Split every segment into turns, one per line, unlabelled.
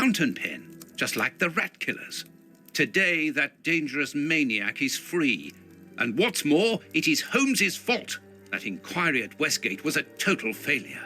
fountain pen, just like the rat killers. Today, that dangerous maniac is free. And what's more, it is Holmes's fault. That inquiry at Westgate was a total failure.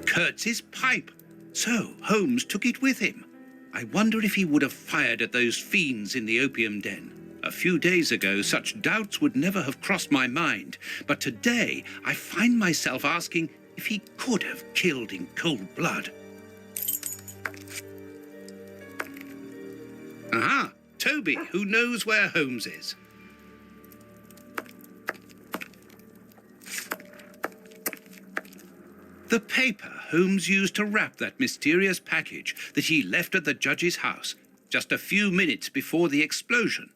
Kurtz's pipe. So Holmes took it with him. I wonder if he would have fired at those fiends in the opium den. A few days ago, such doubts would never have crossed my mind. But today, I find myself asking if he could have killed in cold blood. Aha! Toby, who knows where Holmes is. The paper Holmes used to wrap that mysterious package that he left at the judge's house just a few minutes before the explosion.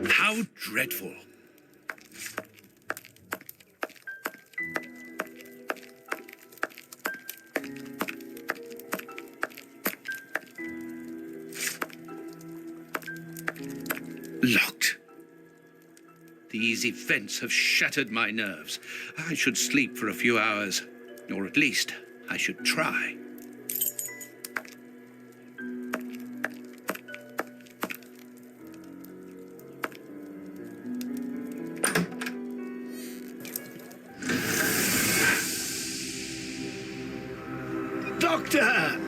How dreadful. Locked. These events have shattered my nerves. I should sleep for a few hours, or at least I should try.
Doctor!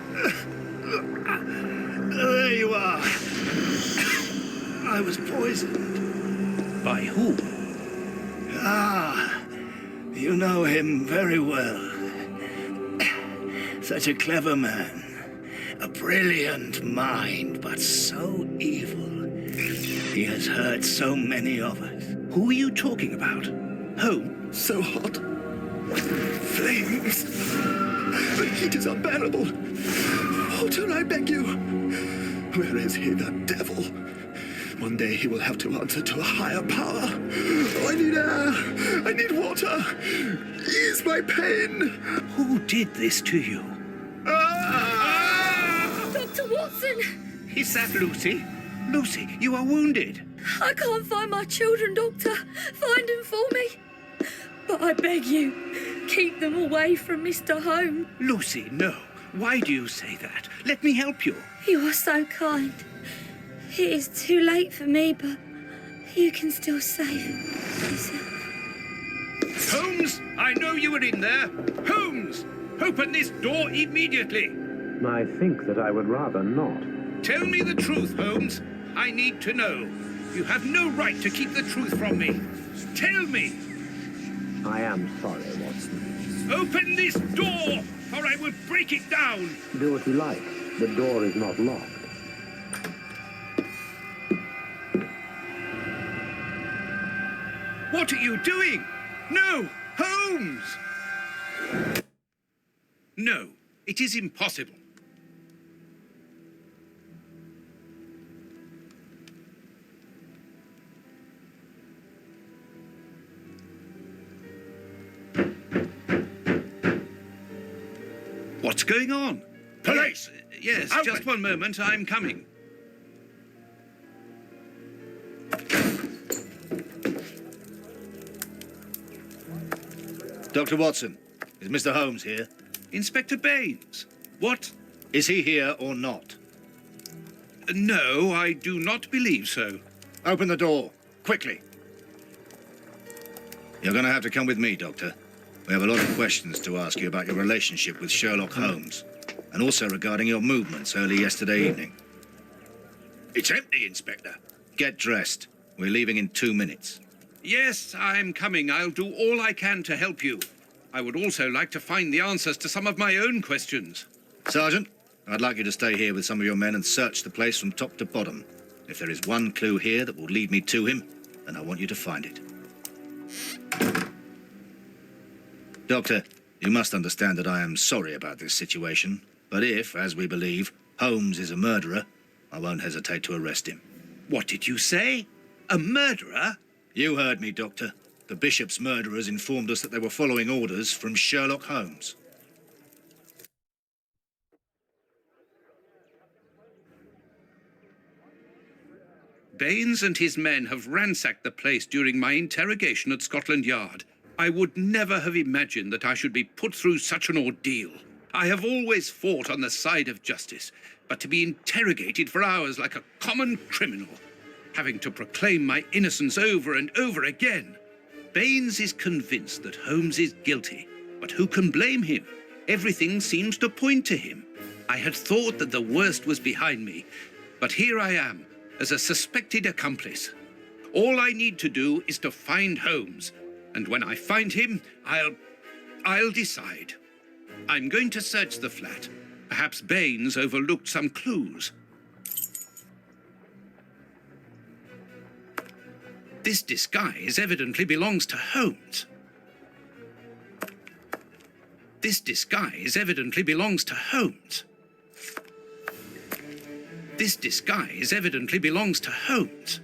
There you are. I was poisoned.
By whom?
Ah, you know him very well. Such a clever man. A brilliant mind, but so evil. He has hurt so many of us.
Who are you talking about? Holmes?
So hot. Flames. The heat is unbearable. Walter, I beg you. Where is he, that devil? One day he will have to answer to a higher power. Oh, I need air. I need water. Ease my pain.
Who did this to you?
Dr. Watson!
Is that Lucy? Lucy, you are wounded.
I can't find my children, Doctor. Find them for me. But I beg you, keep them away from Mr. Holmes.
Lucy, no. Why do you say that? Let me help you.
You are so kind. It is too late for me, but you can still save yourself.
Holmes, I know you are in there. Holmes, open this door immediately.
I think that I would rather not.
Tell me the truth, Holmes. I need to know. You have no right to keep the truth from me. Tell me.
I am sorry, Watson.
Open this door, or I will break it down.
Do what you like. The door is not locked.
What are you doing? No, Holmes! No, it is impossible. What's going on?
Police!
Yes,
Open.
just one moment, I'm coming.
Dr. Watson, is Mr. Holmes here?
Inspector Baines. What?
Is he here or not?
No, I do not believe so.
Open the door, quickly. You're going to have to come with me, Doctor. We have a lot of questions to ask you about your relationship with Sherlock Holmes, and also regarding your movements early yesterday evening.
It's empty, Inspector.
Get dressed. We're leaving in 2 minutes.
Yes, I'm coming. I'll do all I can to help you. I would also like to find the answers to some of my own questions.
Sergeant, I'd like you to stay here with some of your men and search the place from top to bottom. If there is one clue here that will lead me to him, then I want you to find it. Doctor, you must understand that I am sorry about this situation, but if, as we believe, Holmes is a murderer, I won't hesitate to arrest him.
What did you say? A murderer?
You heard me, Doctor. The Bishop's murderers informed us that they were following orders from Sherlock Holmes.
Baines and his men have ransacked the place during my interrogation at Scotland Yard. I would never have imagined that I should be put through such an ordeal. I have always fought on the side of justice, but to be interrogated for hours like a common criminal, having to proclaim my innocence over and over again. Baines is convinced that Holmes is guilty, but who can blame him? Everything seems to point to him. I had thought that the worst was behind me, but here I am, as a suspected accomplice. All I need to do is to find Holmes, and when I find him, I'll decide. I'm going to search the flat. Perhaps Baines overlooked some clues. This disguise evidently belongs to Holmes. This disguise evidently belongs to Holmes. This disguise evidently belongs to Holmes.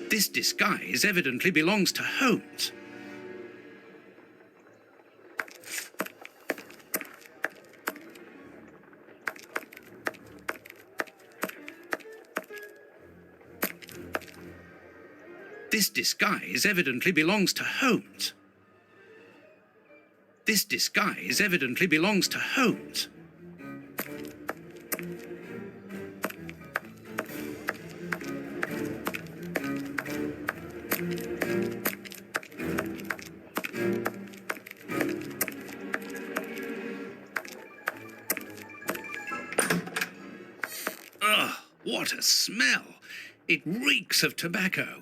This disguise evidently belongs to Holmes. This disguise evidently belongs to Holmes. This disguise evidently belongs to Holmes. Ugh, what a smell! It reeks of tobacco.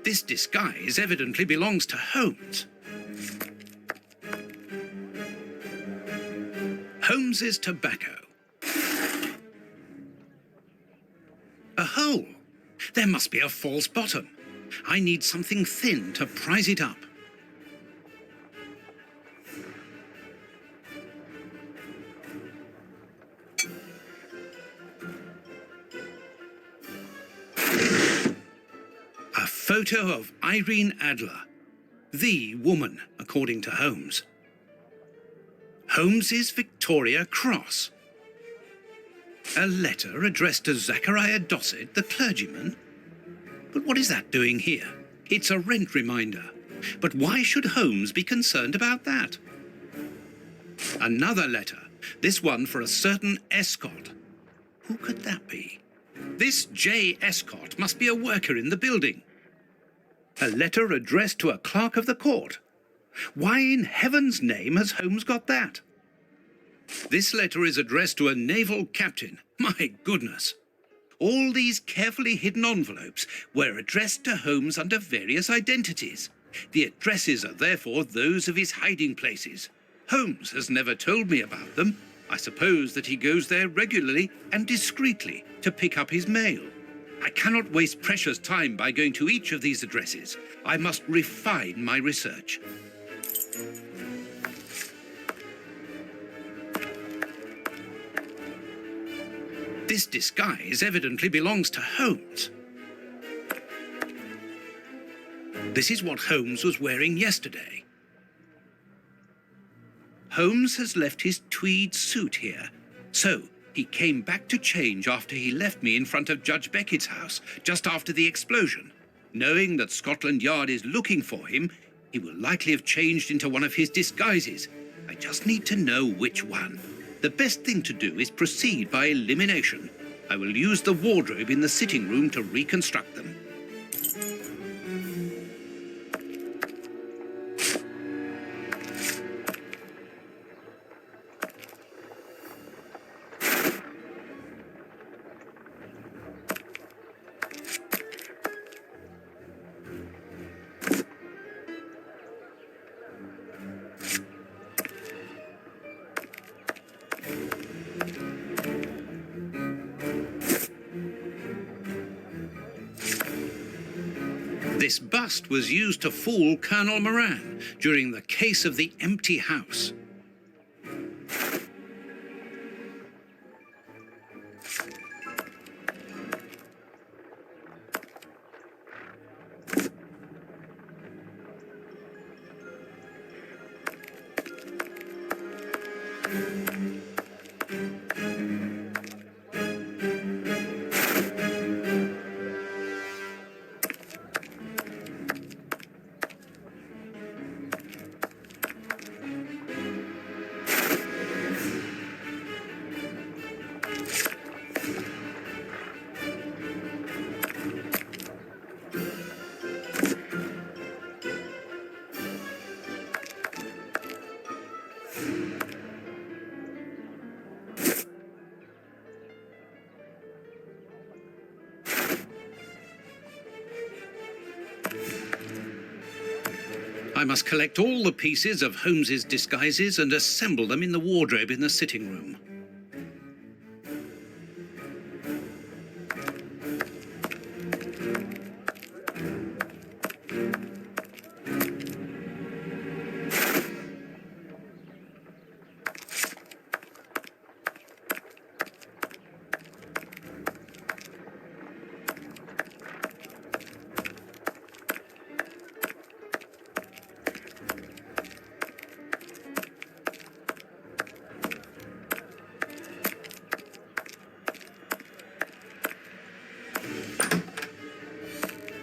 This disguise evidently belongs to Holmes. Holmes's tobacco. A hole. There must be a false bottom. I need something thin to prise it up. A photo of Irene Adler, the woman, according to Holmes. Holmes's Victoria Cross. A letter addressed to Zachariah Dossett, the clergyman. But what is that doing here? It's a rent reminder. But why should Holmes be concerned about that? Another letter, this one for a certain Escott. Who could that be? This J. Escott must be a worker in the building. A letter addressed to a clerk of the court. Why in heaven's name has Holmes got that? This letter is addressed to a naval captain. My goodness. All these carefully hidden envelopes were addressed to Holmes under various identities. The addresses are therefore those of his hiding places. Holmes has never told me about them. I suppose that he goes there regularly and discreetly to pick up his mail. I cannot waste precious time by going to each of these addresses. I must refine my research. This disguise evidently belongs to Holmes. This is what Holmes was wearing yesterday. Holmes has left his tweed suit here. So, he came back to change after he left me in front of Judge Beckett's house, just after the explosion. Knowing that Scotland Yard is looking for him, he will likely have changed into one of his disguises. I just need to know which one. The best thing to do is proceed by elimination. I will use the wardrobe in the sitting room to reconstruct them. This bust was used to fool Colonel Moran during the case of the empty house. I must collect all the pieces of Holmes's disguises and assemble them in the wardrobe in the sitting room.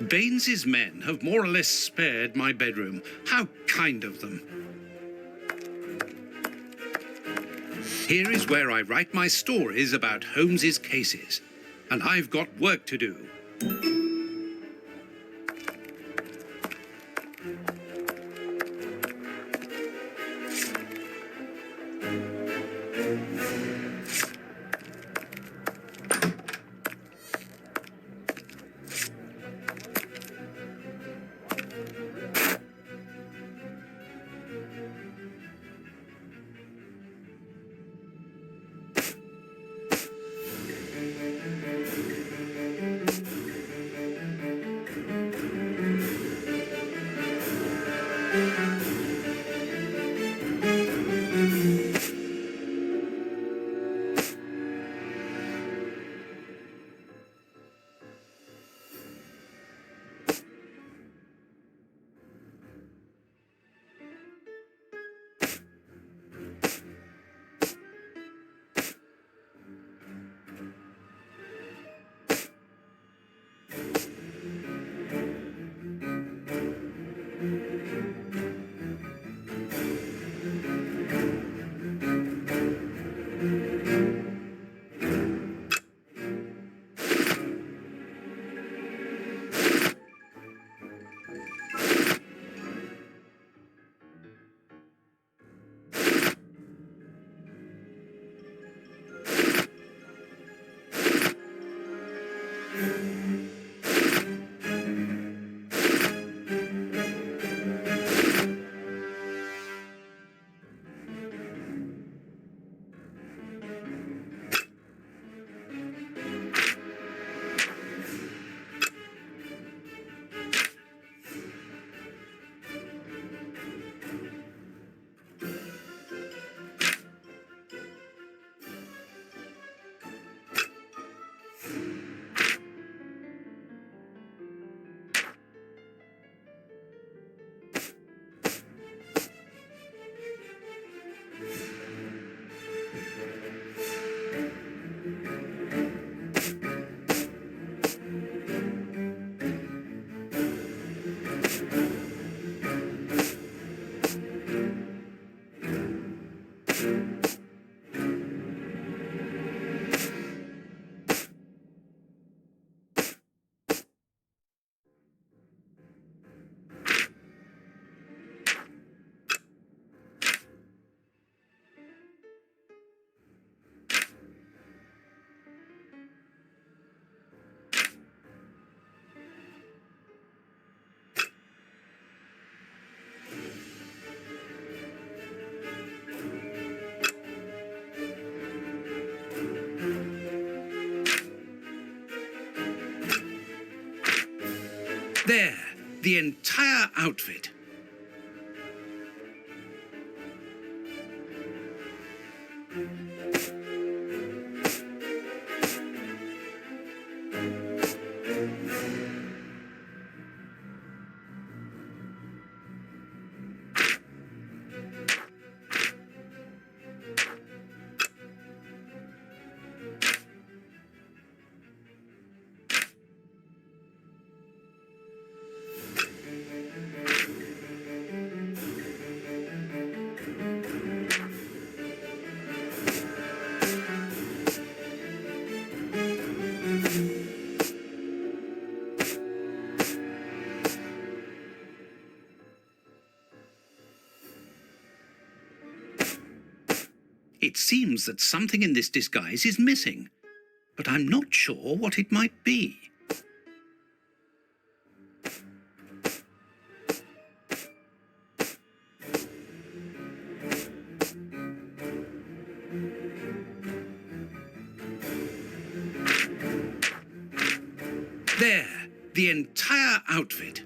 Baines's men have more or less spared my bedroom. How kind of them. Here is where I write my stories about Holmes's cases, and I've got work to do. There, the entire outfit. It seems that something in this disguise is missing, but I'm not sure what it might be. There, the entire outfit.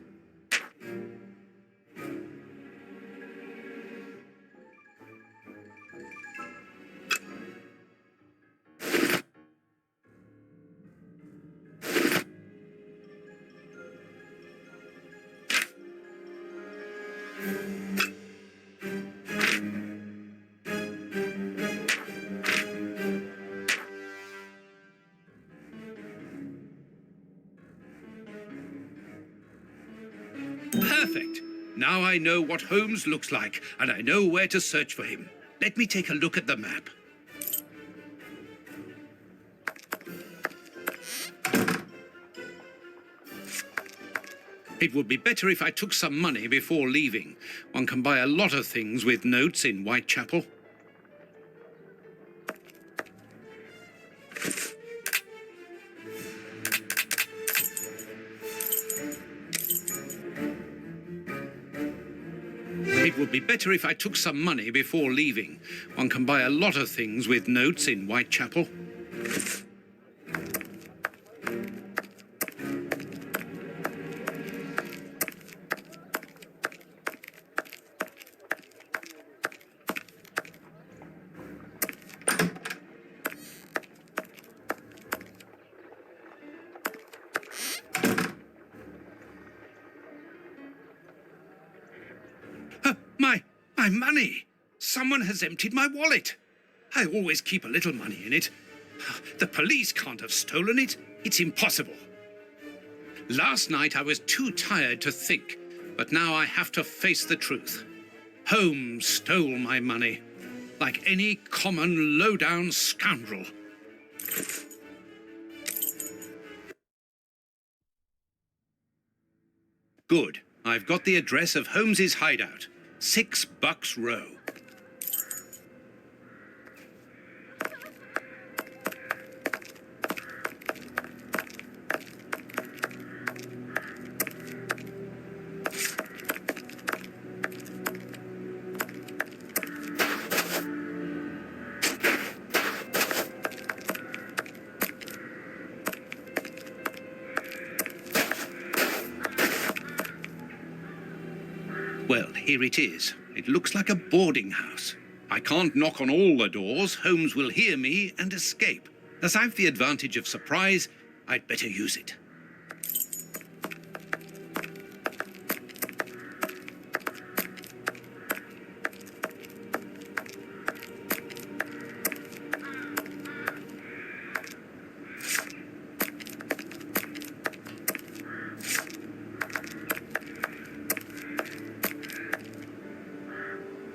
Perfect. Now I know what Holmes looks like, and I know where to search for him. Let me take a look at the map. It would be better if I took some money before leaving. One can buy a lot of things with notes in Whitechapel. It would be better if I took some money before leaving. One can buy a lot of things with notes in Whitechapel. My money! Someone has emptied my wallet. I always keep a little money in it. The police can't have stolen it. It's impossible. Last night I was too tired to think, but now I have to face the truth. Holmes stole my money, like any common low-down scoundrel. Good. I've got the address of Holmes's hideout. $6 Row. Well, here it is. It looks like a boarding house. I can't knock on all the doors. Holmes will hear me and escape. As I've the advantage of surprise, I'd better use it.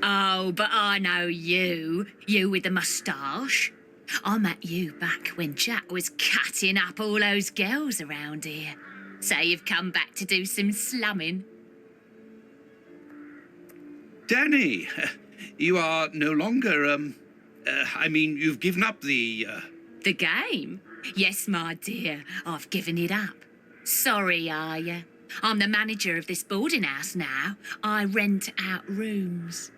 Oh, but I know you. You with the moustache. I met you back when Jack was cutting up all those girls around here. So you've come back to do some slumming.
Danny, you are no longer, you've given up the,
The game? Yes, my dear, I've given it up. Sorry, are you? I'm the manager of this boarding house now. I rent out rooms.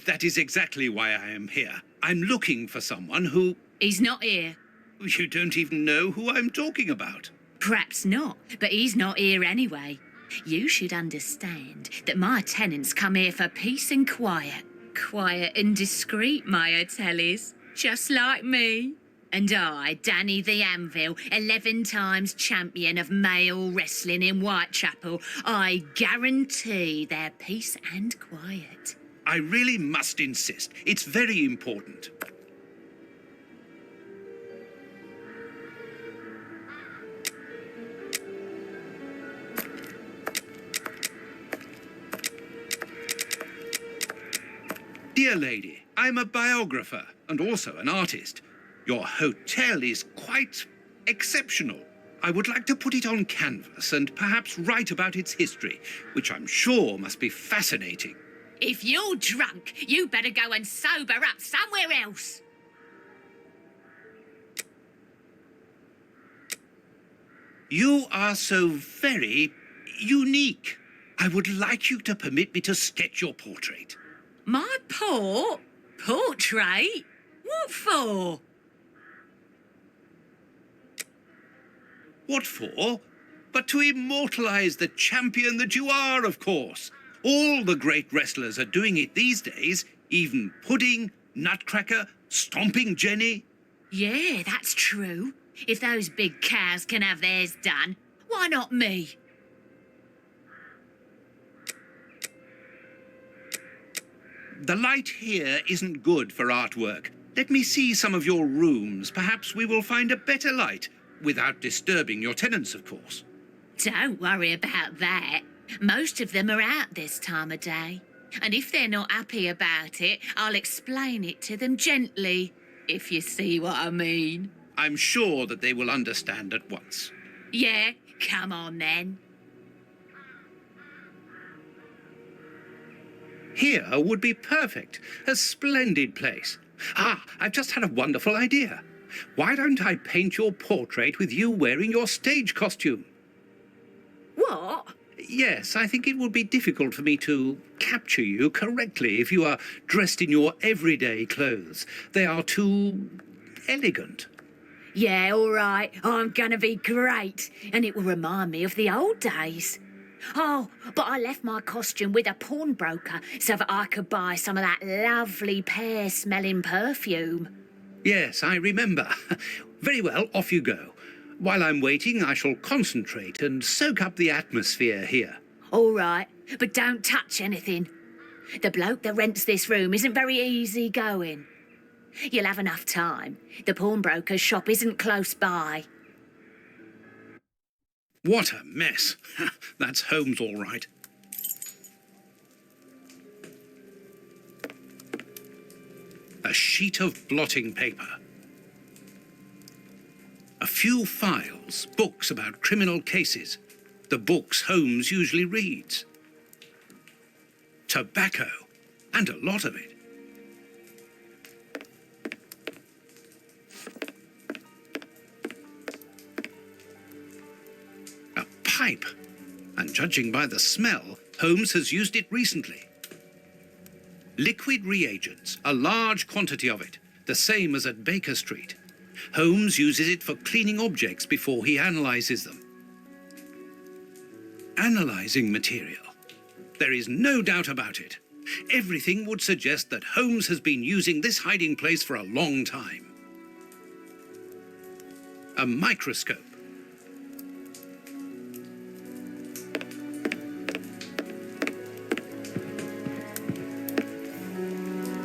That is exactly why I am here. I'm looking for someone who...
He's not here.
You don't even know who I'm talking about.
Perhaps not, but he's not here anyway. You should understand that my tenants come here for peace and quiet. Quiet and discreet, my Tellies. Just like me. And I, Danny the Anvil, 11 times champion of male wrestling in Whitechapel, I guarantee their peace and quiet.
I really must insist. It's very important. Dear lady, I'm a biographer and also an artist. Your hotel is quite exceptional. I would like to put it on canvas and perhaps write about its history, which I'm sure must be fascinating.
If you're drunk, you better go and sober up somewhere else.
You are so very unique. I would like you to permit me to sketch your portrait.
My portrait? What for?
What for? But to immortalize the champion that you are, of course. All the great wrestlers are doing it these days, even Pudding, Nutcracker, Stomping Jenny.
Yeah, that's true. If those big cows can have theirs done, why not me?
The light here isn't good for artwork. Let me see some of your rooms. Perhaps we will find a better light, without disturbing your tenants, of course.
Don't worry about that. Most of them are out this time of day. And if they're not happy about it, I'll explain it to them gently, if you see what I mean.
I'm sure that they will understand at once.
Yeah, come on then.
Here would be perfect. A splendid place. Ah, I've just had a wonderful idea. Why don't I paint your portrait with you wearing your stage costume?
What?
Yes, I think it would be difficult for me to capture you correctly if you are dressed in your everyday clothes. They are too elegant.
Yeah, all right. I'm gonna be great. And it will remind me of the old days. Oh, but I left my costume with a pawnbroker so that I could buy some of that lovely pear-smelling perfume.
Yes, I remember. Very well, off you go. While I'm waiting, I shall concentrate and soak up the atmosphere here.
All right, but don't touch anything. The bloke that rents this room isn't very easy going. You'll have enough time. The pawnbroker's shop isn't close by.
What a mess. That's Holmes, all right. A sheet of blotting paper. A few files, books about criminal cases. The books Holmes usually reads. Tobacco, and a lot of it. A pipe, and judging by the smell, Holmes has used it recently. Liquid reagents, a large quantity of it, the same as at Baker Street. Holmes uses it for cleaning objects before he analyzes them. Analyzing material. There is no doubt about it. Everything would suggest that Holmes has been using this hiding place for a long time. A microscope.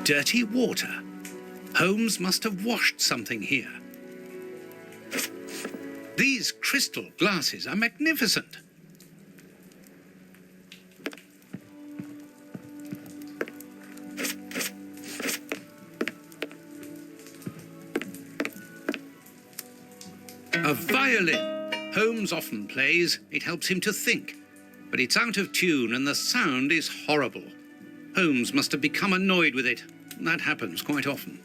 Dirty water. Holmes must have washed something here. These crystal glasses are magnificent. A violin. Holmes often plays. It helps him to think. But it's out of tune and the sound is horrible. Holmes must have become annoyed with it. That happens quite often.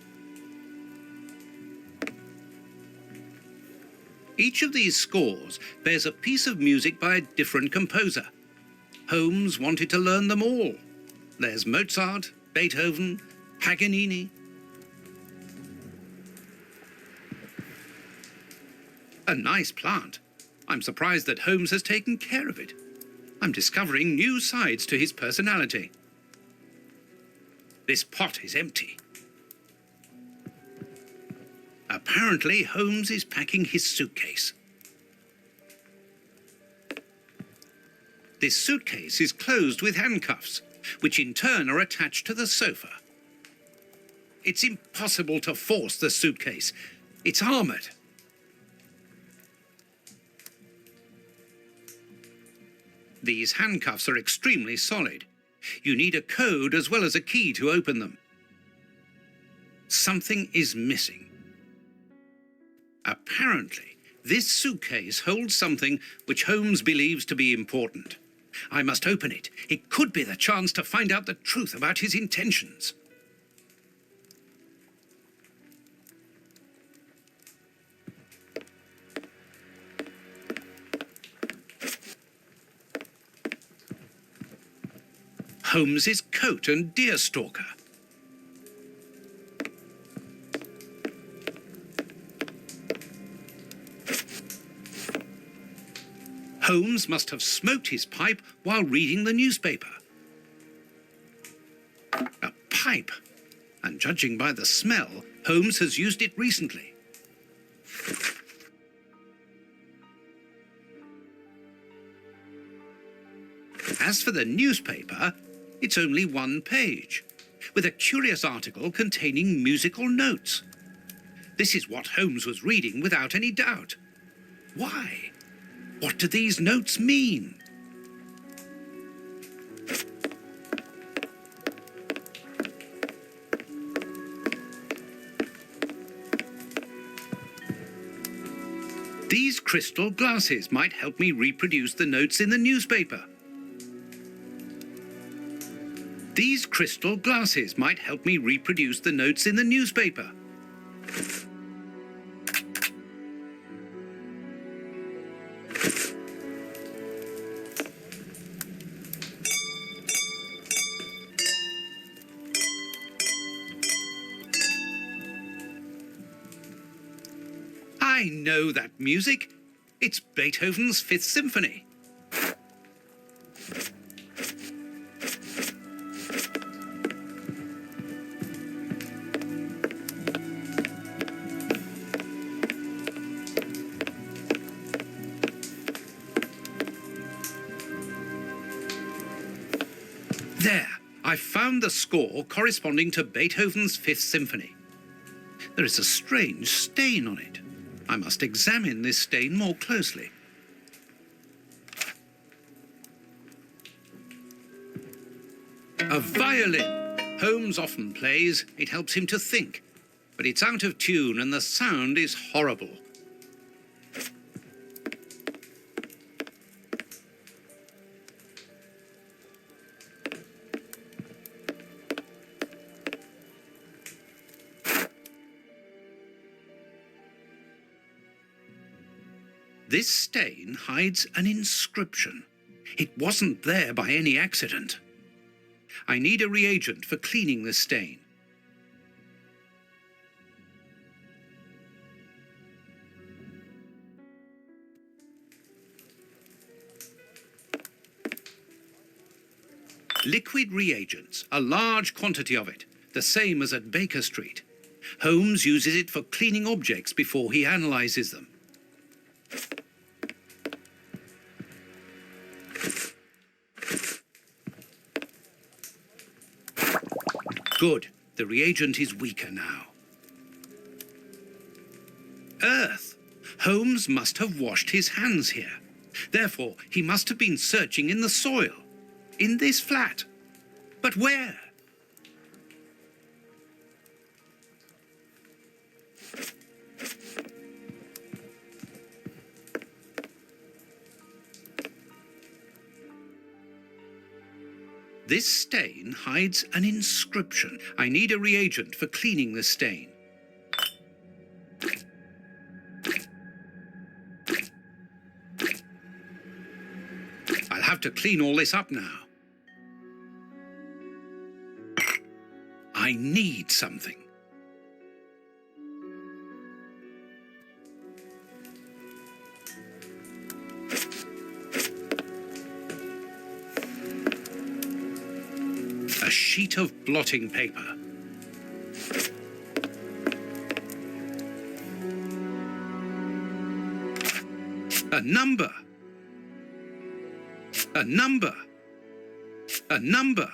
Each of these scores bears a piece of music by a different composer. Holmes wanted to learn them all. There's Mozart, Beethoven, Paganini. A nice plant. I'm surprised that Holmes has taken care of it. I'm discovering new sides to his personality. This pot is empty. Apparently, Holmes is packing his suitcase. This suitcase is closed with handcuffs, which in turn are attached to the sofa. It's impossible to force the suitcase. It's armoured. These handcuffs are extremely solid. You need a code as well as a key to open them. Something is missing. Apparently, this suitcase holds something which Holmes believes to be important. I must open it. It could be the chance to find out the truth about his intentions. Holmes's coat and deerstalker. Holmes must have smoked his pipe while reading the newspaper. A pipe, and judging by the smell, Holmes has used it recently. As for the newspaper, it's only one page, with a curious article containing musical notes. This is what Holmes was reading without any doubt. Why? What do these notes mean? These crystal glasses might help me reproduce the notes in the newspaper. These crystal glasses might help me reproduce the notes in the newspaper. I know that music. It's Beethoven's Fifth Symphony. There, I found the score corresponding to Beethoven's Fifth Symphony. There is a strange stain on it. I must examine this stain more closely. A violin. Holmes often plays. It helps him to think. But it's out of tune and the sound is horrible. This stain hides an inscription. It wasn't there by any accident. I need a reagent for cleaning the stain. Liquid reagents, a large quantity of it, the same as at Baker Street. Holmes uses it for cleaning objects before he analyzes them. Good. The reagent is weaker now. Earth. Holmes must have washed his hands here. Therefore, he must have been searching in the soil. In this flat. But where? This stain hides an inscription. I need a reagent for cleaning the stain. I'll have to clean all this up now. I need something. sheet of blotting paper. A number. A number. A number.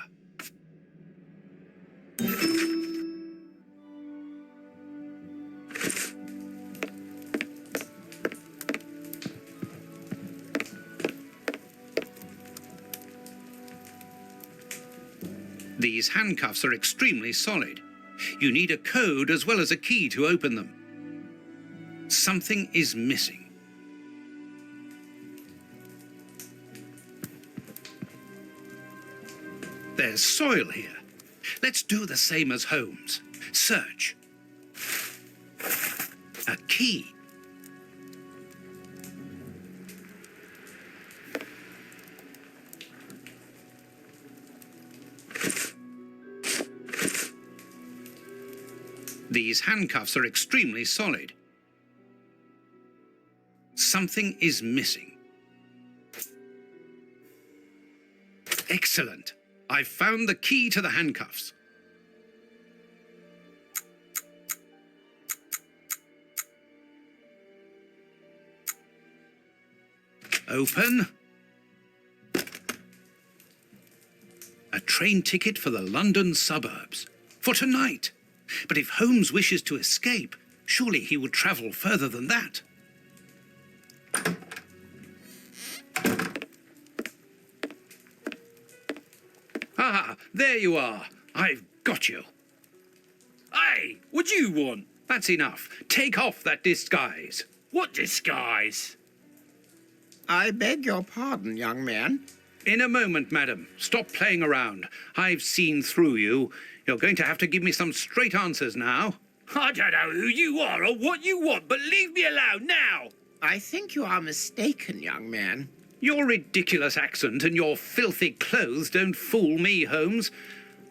These handcuffs are extremely solid. You need a code as well as a key to open them. Something is missing. There's soil here. Let's do the same as Holmes. Search. A key. These handcuffs are extremely solid. Something is missing. Excellent. I've found the key to the handcuffs. Open. A train ticket for the London suburbs. For tonight. But if Holmes wishes to escape, surely he would travel further than that. Ah, there you are. I've got you.
Hey, what do you want?
That's enough. Take off that disguise.
What disguise?
I beg your pardon, young man.
In a moment, madam. Stop playing around. I've seen through you. You're going to have to give me some straight answers now.
I don't know who you are or what you want, but leave me alone now.
I think you are mistaken, young man.
Your ridiculous accent and your filthy clothes don't fool me, Holmes.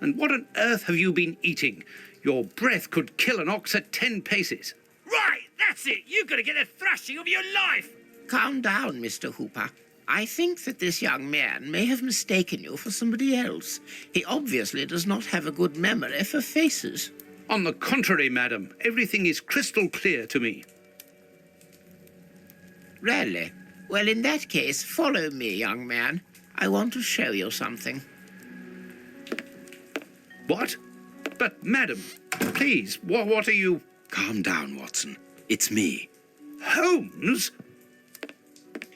And what on earth have you been eating? Your breath could kill an ox at 10 paces.
Right, that's it. You're going to get a thrashing of your life.
Calm down, Mr. Hooper. I think that this young man may have mistaken you for somebody else. He obviously does not have a good memory for faces.
On the contrary, madam, everything is crystal clear to me.
Really? Well, in that case, follow me, young man. I want to show you something.
What? But, madam, please, what are you...
Calm down, Watson. It's me.
Holmes?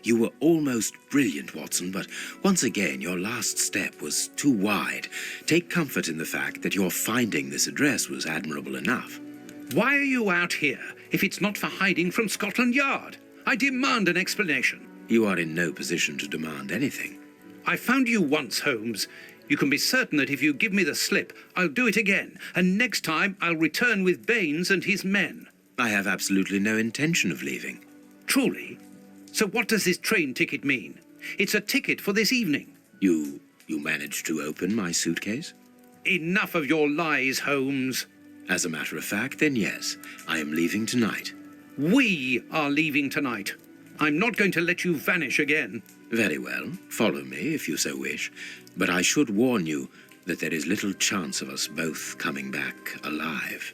You were almost brilliant, Watson, but once again your last step was too wide. Take comfort in the fact that your finding this address was admirable enough.
Why are you out here if it's not for hiding from Scotland Yard? I demand an explanation.
You are in no position to demand anything.
I found you once, Holmes. You can be certain that if you give me the slip, I'll do it again, and next time I'll return with Baines and his men.
I have absolutely no intention of leaving.
Truly? So what does this train ticket mean? It's a ticket for this evening.
You managed to open my suitcase?
Enough of your lies, Holmes.
As a matter of fact, then yes, I am leaving tonight.
We are leaving tonight. I'm not going to let you vanish again.
Very well, follow me if you so wish, but I should warn you that there is little chance of us both coming back alive.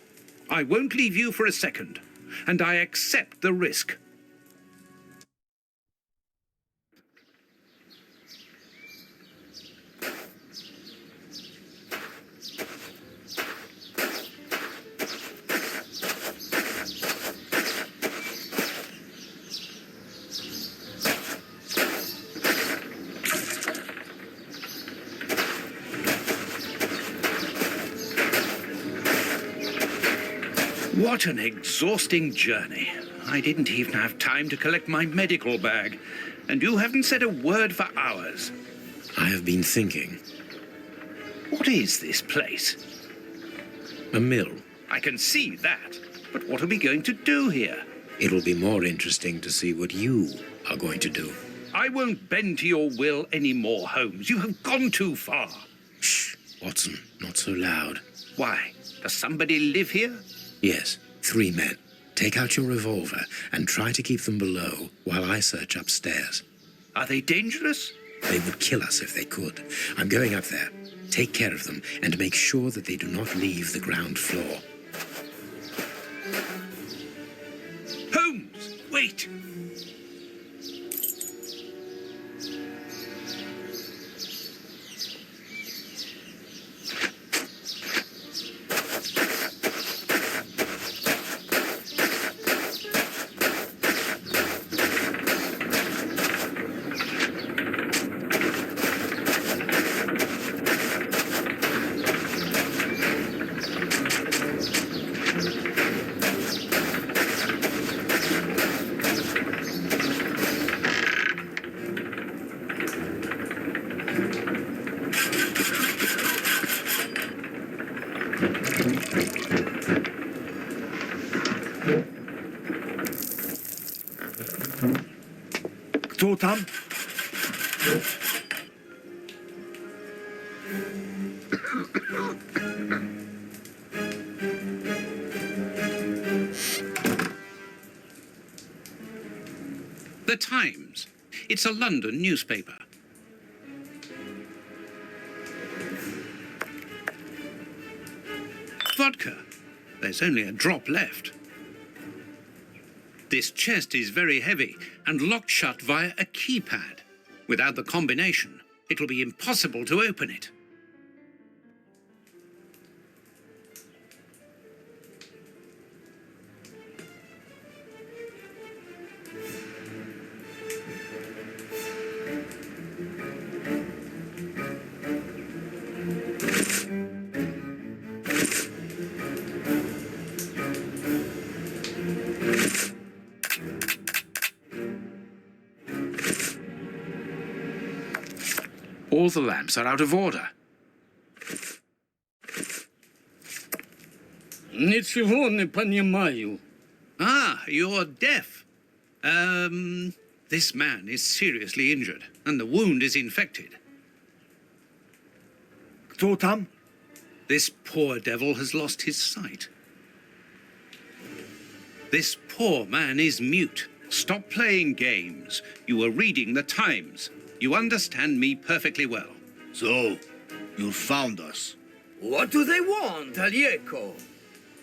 I won't leave you for a second, and I accept the risk. What an exhausting journey. I didn't even have time to collect my medical bag, and you haven't said a word for hours.
I have been thinking.
What is this place?
A mill.
I can see that, but what are we going to do here?
It'll be more interesting to see what you are going to do.
I won't bend to your will anymore, Holmes. You have gone too far.
Shh, Watson, not so loud.
Why? Does somebody live here?
Yes, 3 men. Take out your revolver and try to keep them below while I search upstairs.
Are they dangerous?
They would kill us if they could. I'm going up there. Take care of them and make sure that they do not leave the ground floor.
Holmes, wait!
Kto tam?
The Times. It's a London newspaper. Vodka. There's only a drop left. This chest is very heavy and locked shut via a keypad. Without the combination, it will be impossible to open it.
All the lamps are out of order.
Ничего не понимаю.
Ah, you're deaf. This man is seriously injured, and the wound is infected.
Kto tam?
This poor devil has lost his sight. This poor man is mute. Stop playing games. You were reading the Times. You understand me perfectly well.
So, you found us.
What do they want, Alieco?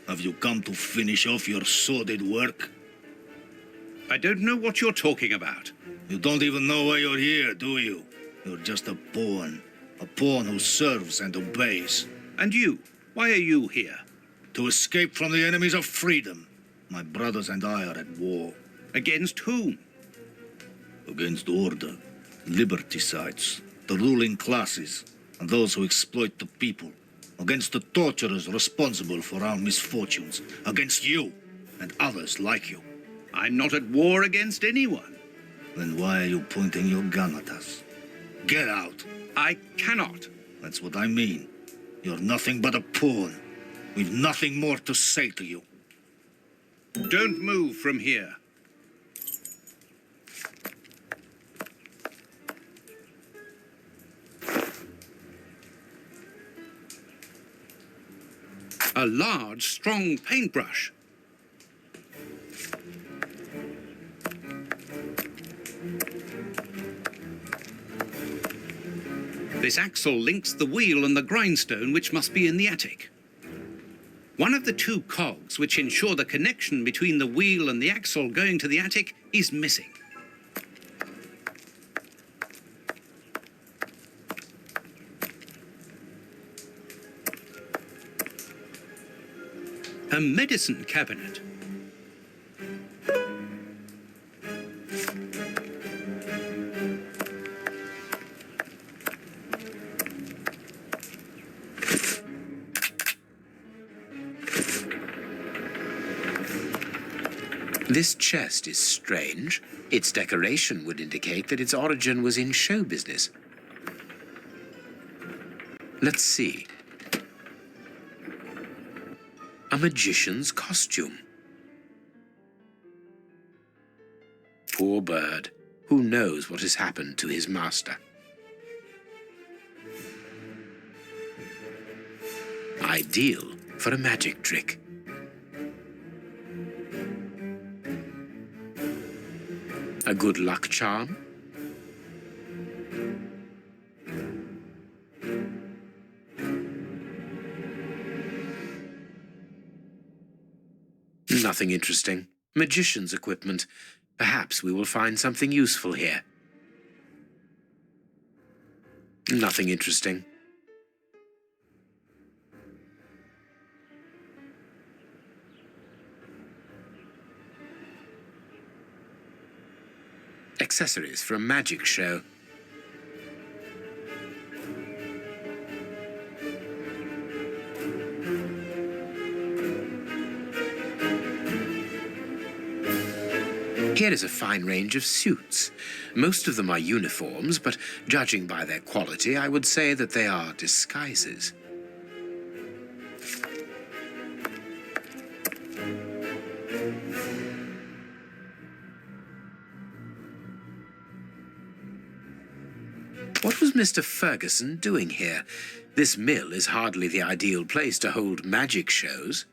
Have you come to finish off your sordid work?
I don't know what you're talking about.
You don't even know why you're here, do you? You're just a pawn who serves and obeys.
And you? Why are you here?
To escape from the enemies of freedom. My brothers and I are at war.
Against whom?
Against order, liberticides, the ruling classes, and those who exploit the people. Against the torturers responsible for our misfortunes. Against you and others like you.
I'm not at war against anyone.
Then why are you pointing your gun at us? Get out.
I cannot.
That's what I mean. You're nothing but a pawn. We've nothing more to say to you.
Don't move from here. A large, strong paintbrush. This axle links the wheel and the grindstone, which must be in the attic. One of the two cogs which ensure the connection between the wheel and the axle going to the attic is missing. A medicine cabinet.
This chest is strange. Its decoration would indicate that its origin was in show business. Let's see. A magician's costume. Poor bird. Who knows what has happened to his master? Ideal for a magic trick. A good luck charm? Nothing interesting. Magician's equipment. Perhaps we will find something useful here. Nothing interesting. Accessories for a magic show. Here is a fine range of suits. Most of them are uniforms, but judging by their quality, I would say that they are disguises. What was Mr. Ferguson doing here? This mill is hardly the ideal place to hold magic shows.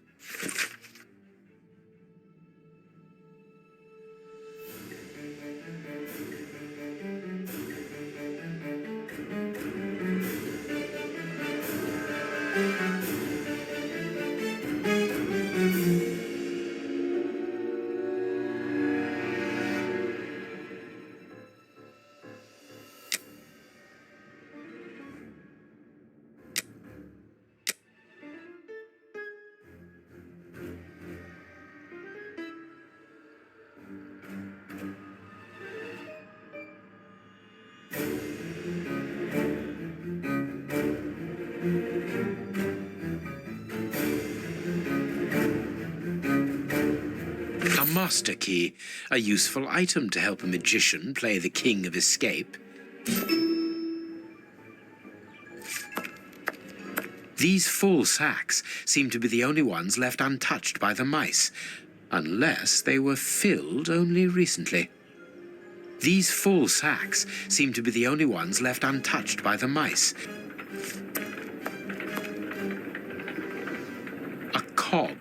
A master key, a useful item to help a magician play the king of escape. These full sacks seem to be the only ones left untouched by the mice, unless they were filled only recently. These full sacks seem to be the only ones left untouched by the mice. A cog.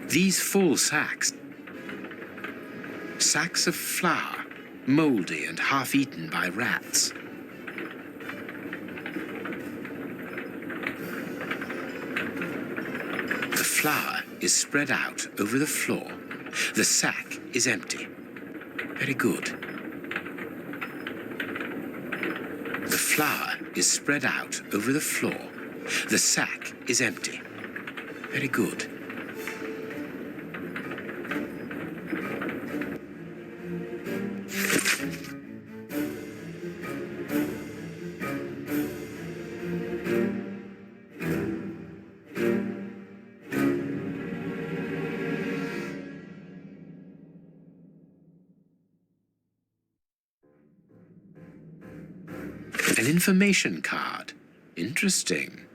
These full sacks. Sacks of flour, mouldy and half-eaten by rats. The flour is spread out over the floor. The sack is empty. Very good. The flour is spread out over the floor. The sack is empty. Very good. An information card. Interesting.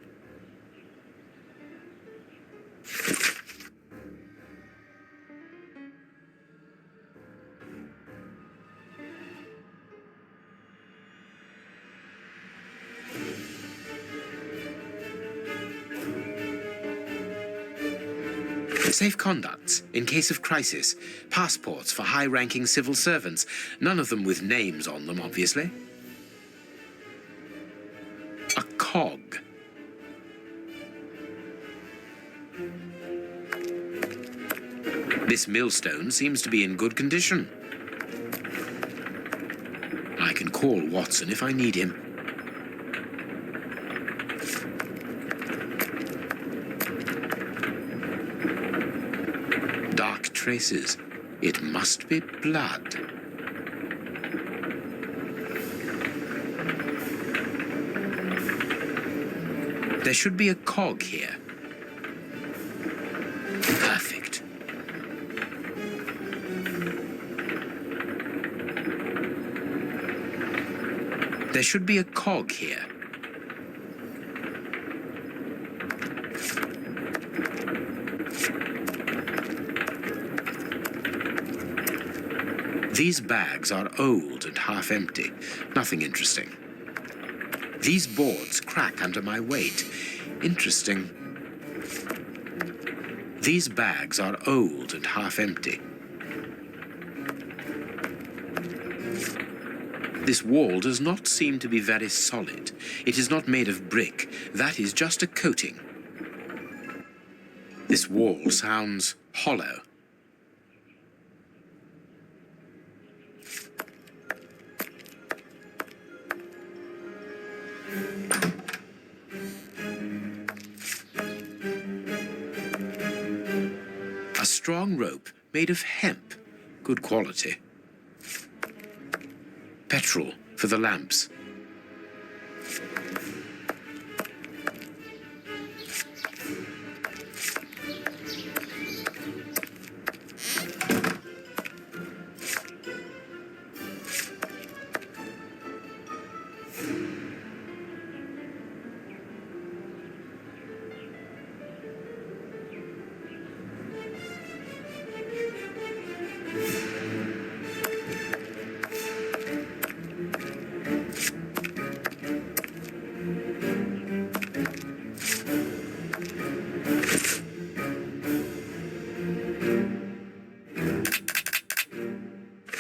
Safe conducts in case of crisis. Passports for high-ranking civil servants. None of them with names on them, obviously. A cog. This millstone seems to be in good condition. I can call Watson if I need him. Dark traces. It must be blood. There should be a cog here. Perfect. There should be a cog here. These bags are old and half empty. Nothing interesting. These boards crack under my weight. Interesting. These bags are old and half empty. This wall does not seem to be very solid. It is not made of brick. That is just a coating. This wall sounds hollow. A strong rope made of hemp, good quality. Petrol for the lamps.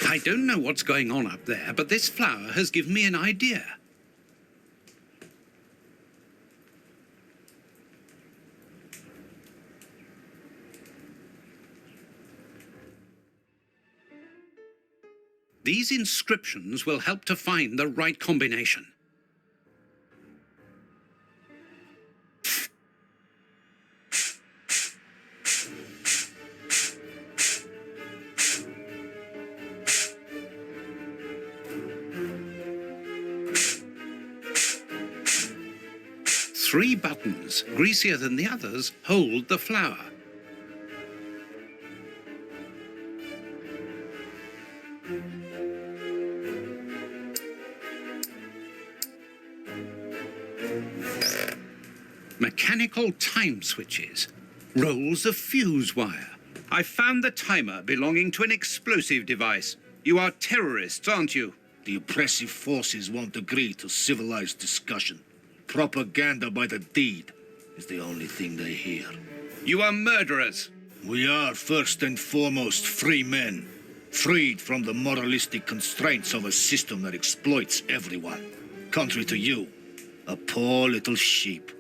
I don't know what's going on up there, but this flower has given me an idea. These inscriptions will help to find the right combination. Three buttons, greasier than the others, hold the flower. Mechanical time switches, rolls of fuse wire. I found the timer belonging to an explosive device. You are terrorists, aren't you?
The oppressive forces won't agree to civilized discussion. Propaganda by the deed is the only thing they hear.
You are murderers.
We are first and foremost free men, freed from the moralistic constraints of a system that exploits everyone. Contrary to you, a poor little sheep,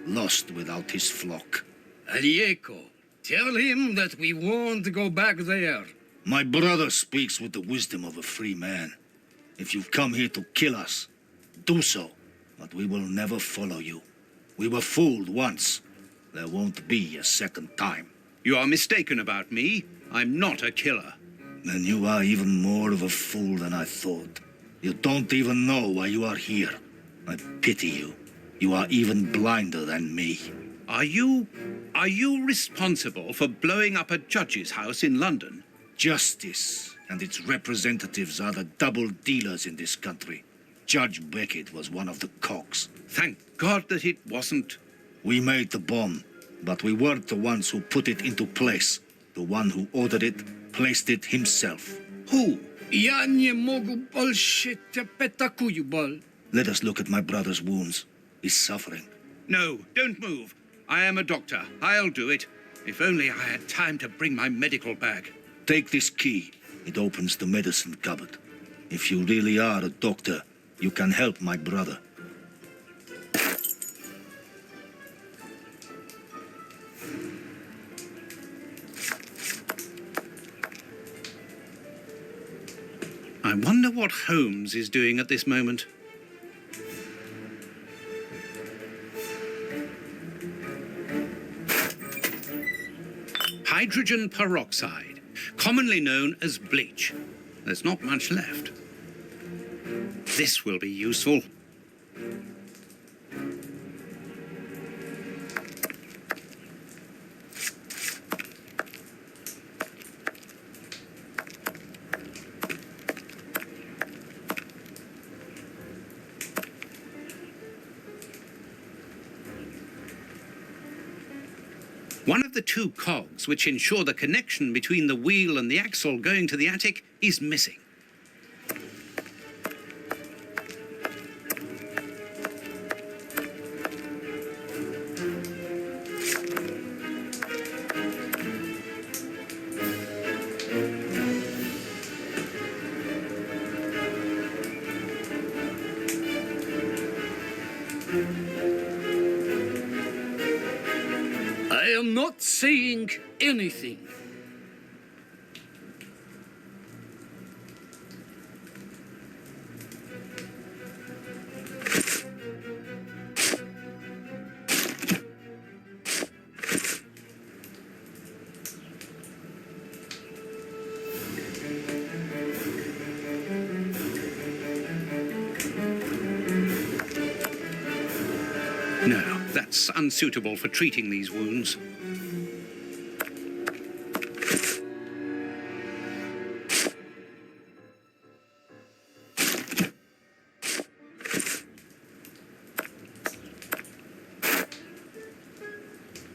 lost without his flock.
Arieko, tell him that we won't go back there.
My brother speaks with the wisdom of a free man. If you've come here to kill us, do so. But we will never follow you. We were fooled once. There won't be a second time.
You are mistaken about me. I'm not a killer.
Then you are even more of a fool than I thought. You don't even know why you are here. I pity you. You are even blinder than me.
Are you responsible for blowing up a judge's house in London?
Justice and its representatives are the double dealers in this country. Judge Beckett was one of the cogs.
Thank God that it wasn't.
We made the bomb, but we weren't the ones who put it into place. The one who ordered it placed it himself.
Who?
Ja nie mogę bullshit petakuju bol.
Let us look at my brother's wounds. He's suffering.
No, don't move. I am a doctor. I'll do it. If only I had time to bring my medical bag.
Take this key. It opens the medicine cupboard. If you really are a doctor, you can help my brother.
I wonder what Holmes is doing at this moment. Hydrogen peroxide, commonly known as bleach. There's not much left. This will be useful. One of the two cogs which ensure the connection between the wheel and the axle going to the attic is missing.
I am not saying anything.
No, that's unsuitable for treating these wounds.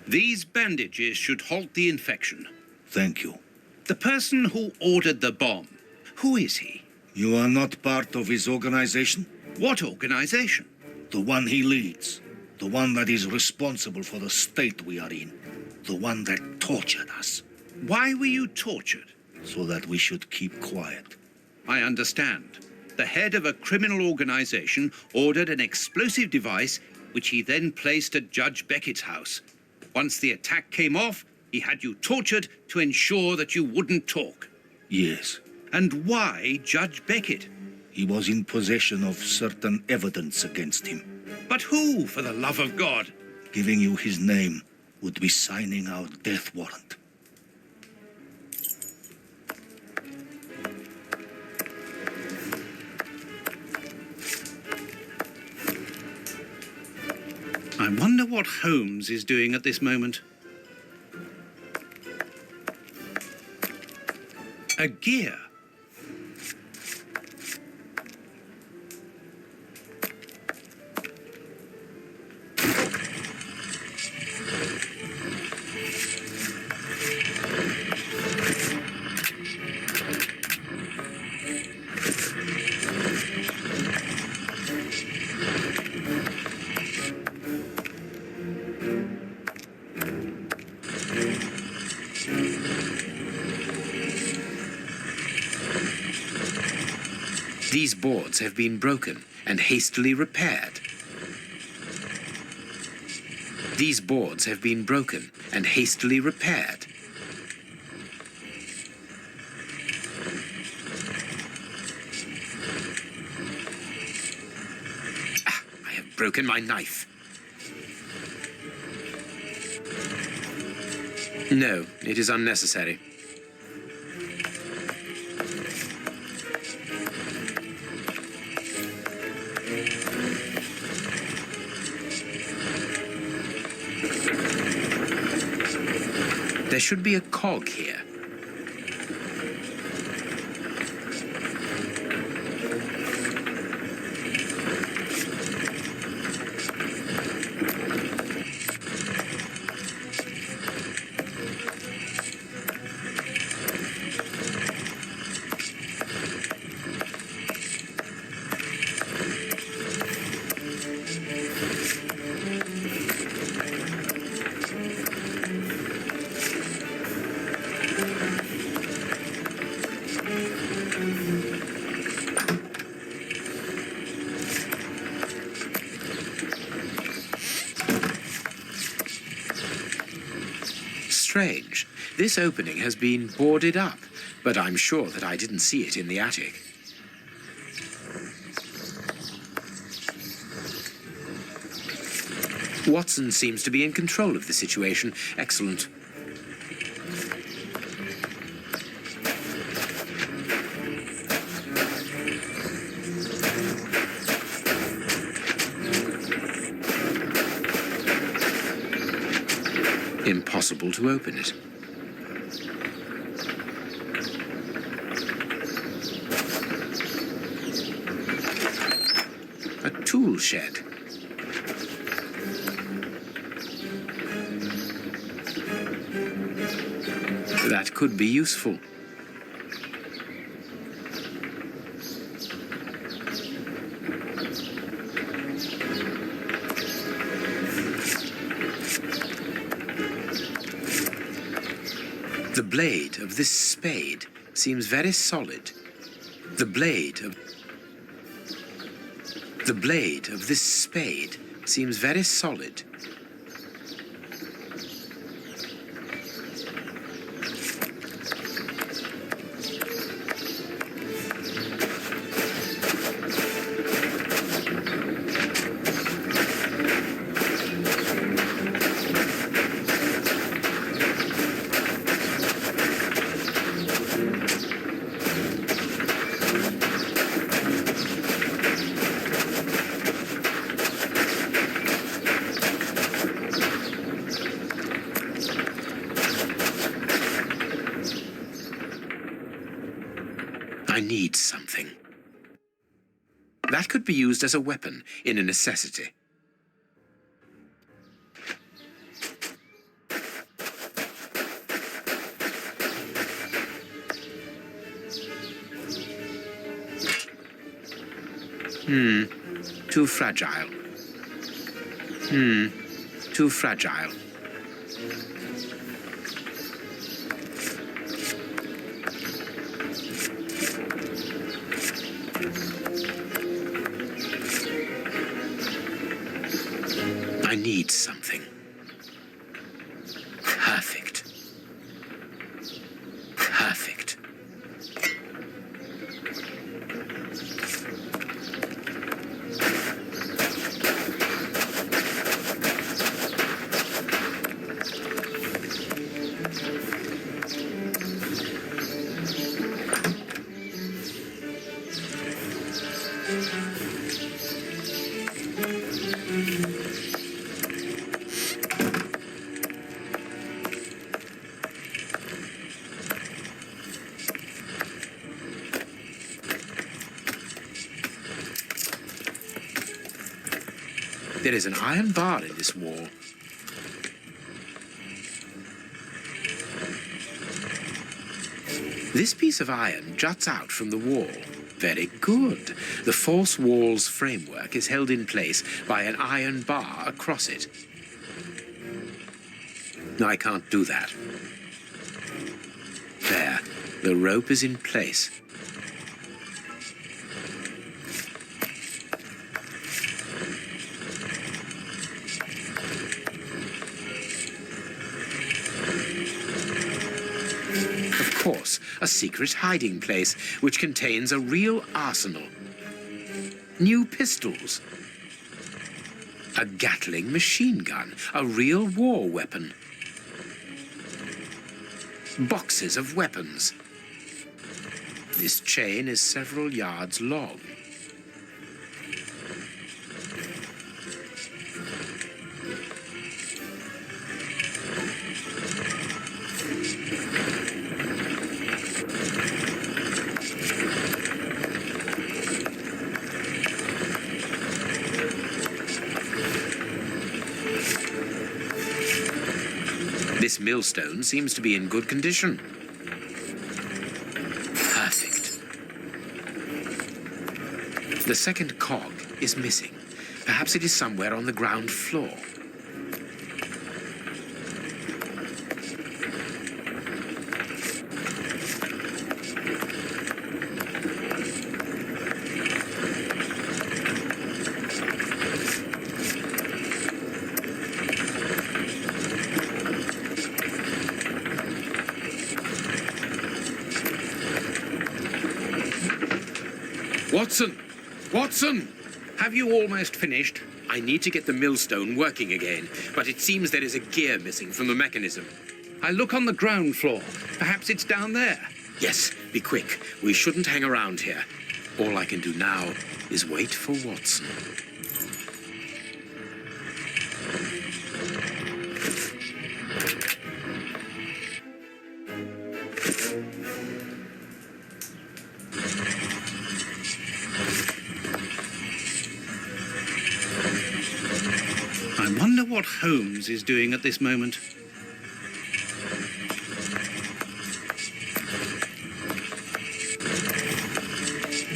These bandages should halt the infection.
Thank you.
The person who ordered the bomb, who is he?
You are not part of his organization?
What organization?
The one he leads. The one that is responsible for the state we are in. The one that tortured us.
Why were you tortured?
So that we should keep quiet.
I understand. The head of a criminal organization ordered an explosive device which he then placed at Judge Beckett's house. Once the attack came off, he had you tortured to ensure that you wouldn't talk.
Yes.
And why Judge Beckett?
He was in possession of certain evidence against him.
But who, for the love of God?
Giving you his name would be signing our death warrant.
I wonder what Holmes is doing at this moment. A gear.
These boards have been broken and hastily repaired. These boards have been broken and hastily repaired. I have broken my knife. No, it is unnecessary. There should be a cog here. Strange. This opening has been boarded up, but I'm sure that I didn't see it in the attic. Watson seems to be in control of the situation. Excellent. Impossible to open it. A tool shed. That could be useful. The blade of this spade seems very solid. The blade of this spade seems very solid. That could be used as a weapon in a necessity. Too fragile. Too fragile. I need something. Perfect. Perfect. There is an iron bar in this wall. This piece of iron juts out from the wall. Very good. The false wall's framework is held in place by an iron bar across it. I can't do that. There. The rope is in place. Of course, a secret hiding place which contains a real arsenal. New pistols. A Gatling machine gun, a real war weapon. Boxes of weapons. This chain is several yards long. This millstone seems to be in good condition. Perfect. The second cog is missing. Perhaps it is somewhere on the ground floor.
Watson! Watson! Have you almost finished?
I need to get the millstone working again, but it seems there is a gear missing from the mechanism.
I look on the ground floor. Perhaps it's down there.
Yes, be quick. We shouldn't hang around here. All I can do now is wait for Watson.
I wonder what Holmes is doing at this moment.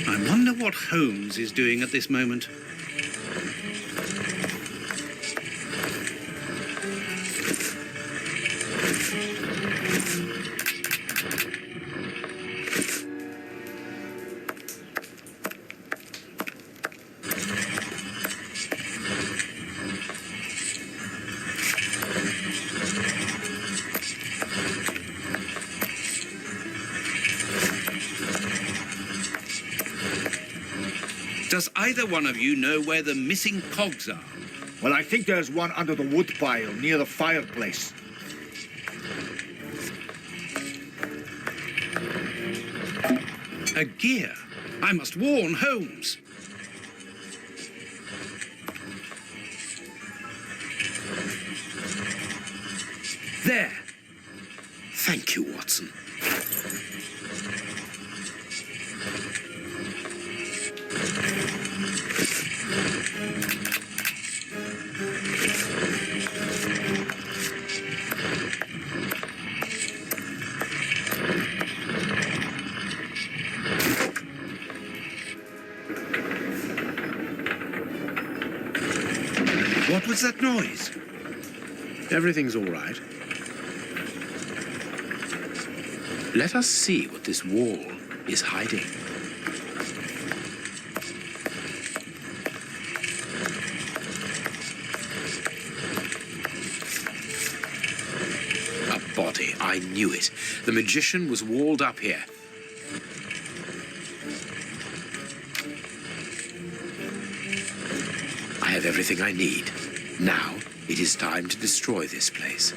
I wonder what Holmes is doing at this moment. Does either one of you know where the missing cogs are?
Well, I think there's one under the wood pile near the fireplace.
A gear. I must warn Holmes. There.
Thank you, Watson.
What was that noise?
Everything's all right. Let us see what this wall is hiding. A body. I knew it. The magician was walled up here. I have everything I need. Now, it is time to destroy this place.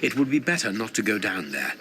It would be better not to go down there.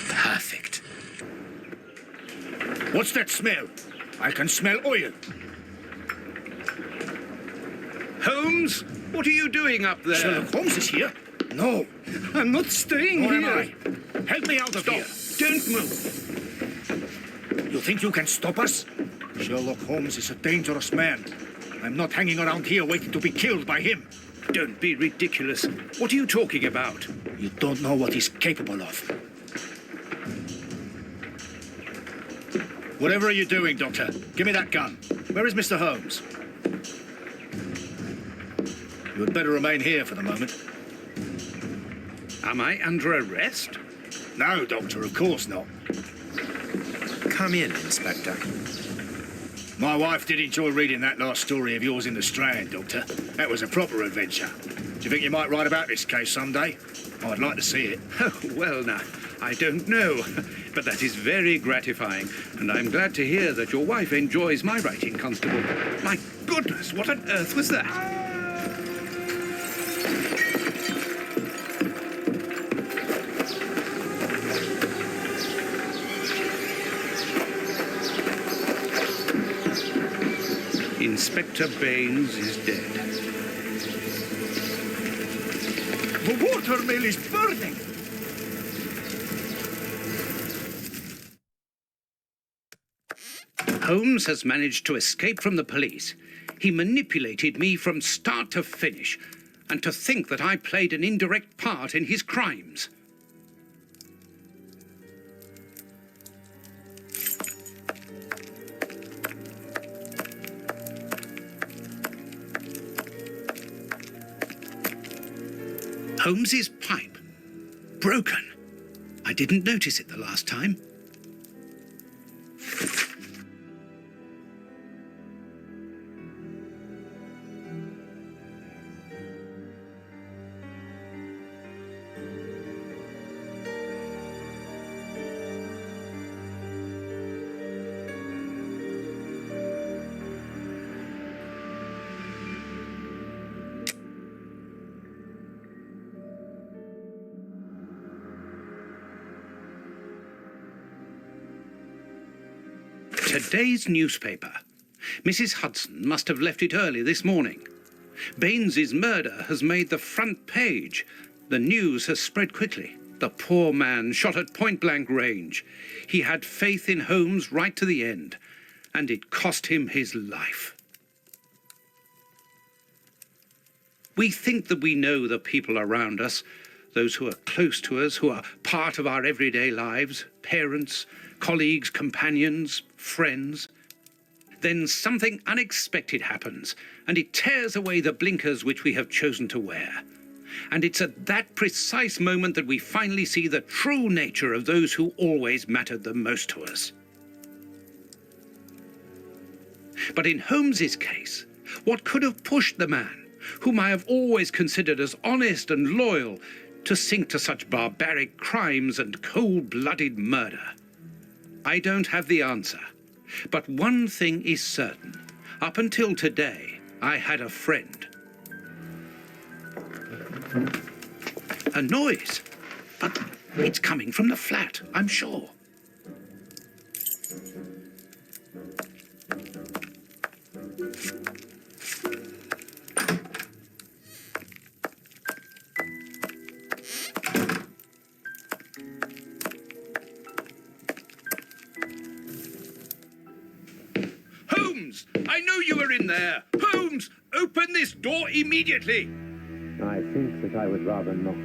Perfect.
What's that smell? I can smell oil.
Holmes, what are you doing up there?
Sherlock Holmes is here? No.
I'm not staying
Nor am
here.
I. Help me out of here.
Don't move.
You think you can stop us? Sherlock Holmes is a dangerous man. I'm not hanging around here waiting to be killed by him.
Don't be ridiculous. What are you talking about?
You don't know what he's capable of. Whatever are you doing, Doctor? Give me that gun. Where is Mr. Holmes? You had better remain here for the moment.
Am I under arrest?
No, Doctor, of course not.
Come in, Inspector.
My wife did enjoy reading that last story of yours in the Strand, Doctor. That was a proper adventure. Do you think you might write about this case someday? I'd like to see it.
Oh, well, now, I don't know. But that is very gratifying. And I'm glad to hear that your wife enjoys my writing, Constable. My goodness, what on earth was that? Inspector Baines is dead.
The watermill is burning!
Holmes has managed to escape from the police. He manipulated me from start to finish. And to think that I played an indirect part in his crimes. Holmes's pipe. Broken. I didn't notice it the last time. Today's newspaper. Mrs. Hudson must have left it early this morning. Baines's murder has made the front page. The news has spread quickly. The poor man shot at point-blank range. He had faith in Holmes right to the end, and it cost him his life. We think that we know the people around us, those who are close to us, who are part of our everyday lives, parents, colleagues, companions, friends. Then something unexpected happens, and it tears away the blinkers which we have chosen to wear. And it's at that precise moment that we finally see the true nature of those who always mattered the most to us. But in Holmes's case, what could have pushed the man, whom I have always considered as honest and loyal, to sink to such barbaric crimes and cold-blooded murder? I don't have the answer. But one thing is certain. Up until today, I had a friend. A noise. But it's coming from the flat, I'm sure.
Holmes! I know you are in there! Holmes! Open this door immediately!
I think that I would rather not.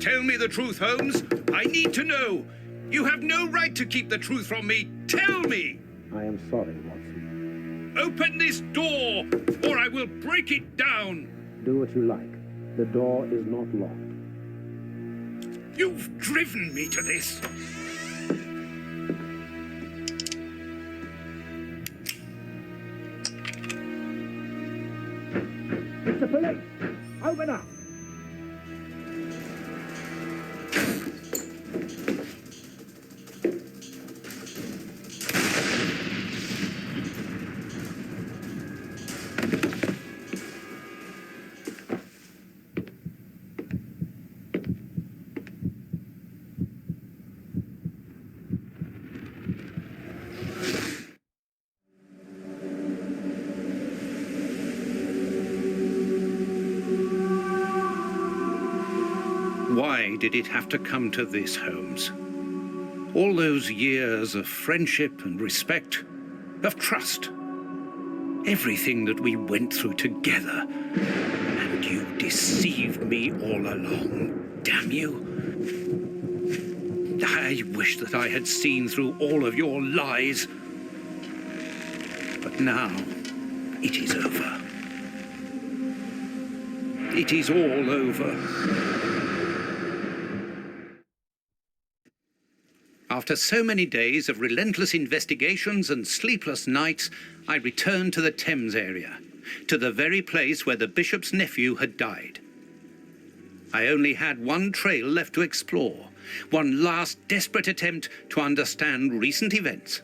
Tell me the truth, Holmes. I need to know. You have no right to keep the truth from me. Tell me!
I am sorry, Watson.
Open this door, or I will break it down.
Do what you like. The door is not locked.
You've driven me to this.
It's the police! Open up!
Why did it have to come to this, Holmes? All those years of friendship and respect, of trust. Everything that we went through together. And you deceived me all along. Damn you. I wish that I had seen through all of your lies. But now, it is over. It is all over. After so many days of relentless investigations and sleepless nights, I returned to the Thames area, to the very place where the bishop's nephew had died. I only had one trail left to explore, one last desperate attempt to understand recent events.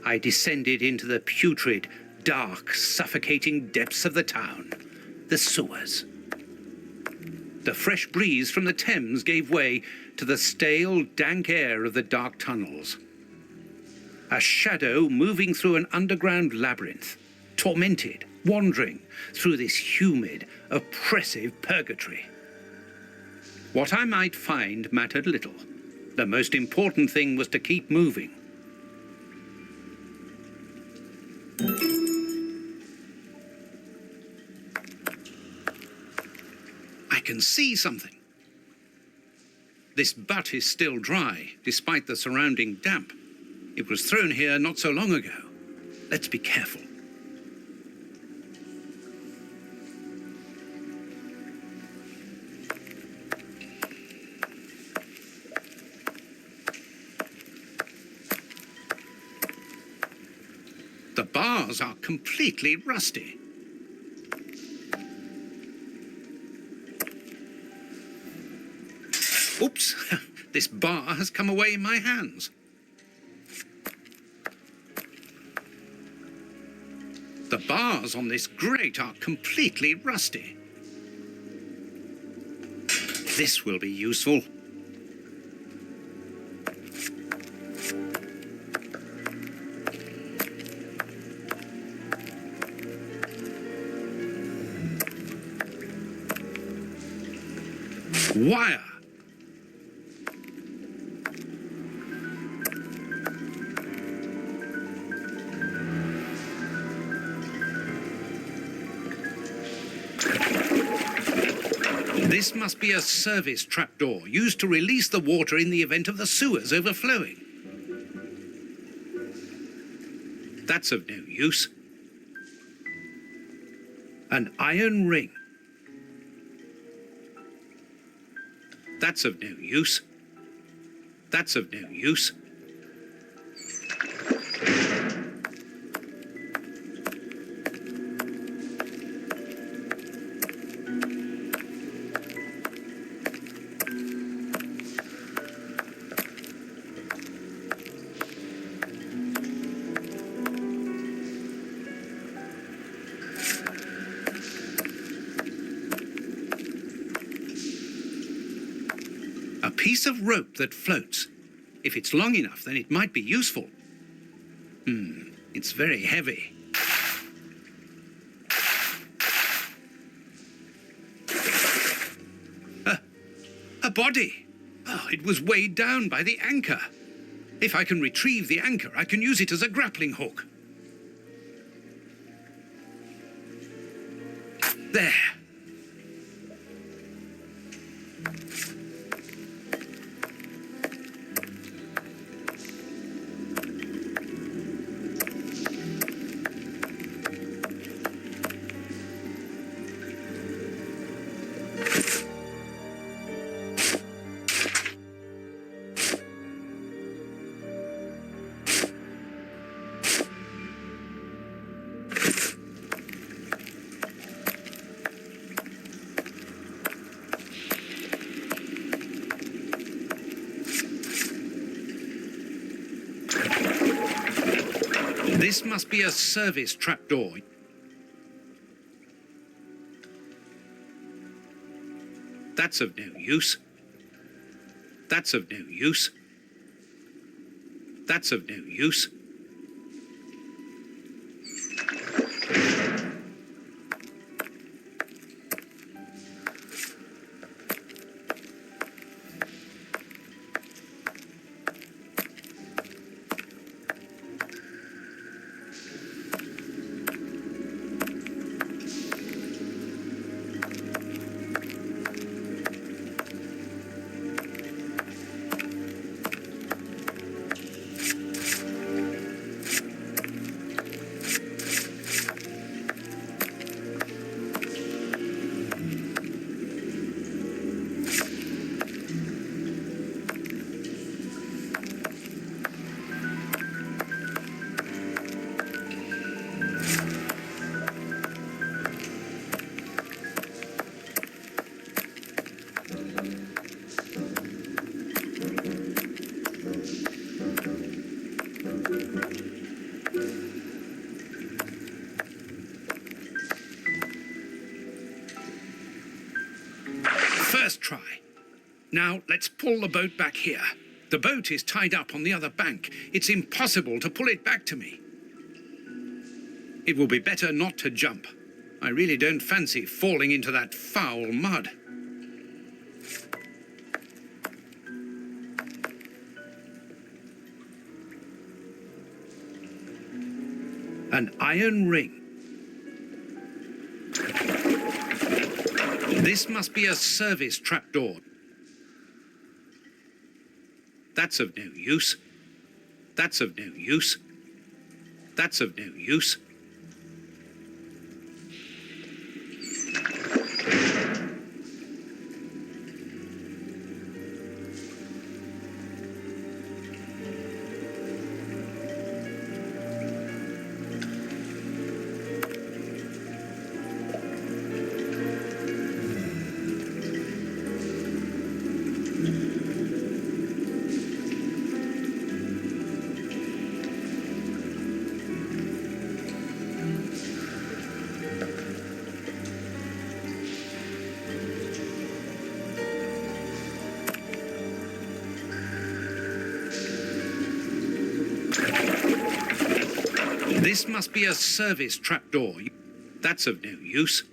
I descended into the putrid, dark, suffocating depths of the town, the sewers. The fresh breeze from the Thames gave way to the stale, dank air of the dark tunnels. A shadow moving through an underground labyrinth, tormented, wandering through this humid, oppressive purgatory. What I might find mattered little. The most important thing was to keep moving. I can see something. This butt is still dry, despite the surrounding damp. It was thrown here not so long ago. Let's be careful. The bars are completely rusty. Oops, this bar has come away in my hands. The bars on this grate are completely rusty. This will be useful. Wire. This must be a service trapdoor used to release the water in the event of the sewers overflowing. That's of no use. An iron ring. That's of no use. That's of no use. A piece of rope that floats. If it's long enough, then it might be useful. It's very heavy. A body. Oh, it was weighed down by the anchor. If I can retrieve the anchor, I can use it as a grappling hook. There. This must be a service trapdoor. That's of no use. That's of no use. That's of no use. First try. Now, let's pull the boat back here. The boat is tied up on the other bank. It's impossible to pull it back to me. It will be better not to jump. I really don't fancy falling into that foul mud. An iron ring. This must be a service trapdoor. That's of no use. That's of no use. That's of no use. This must be a service trapdoor. That's of no use.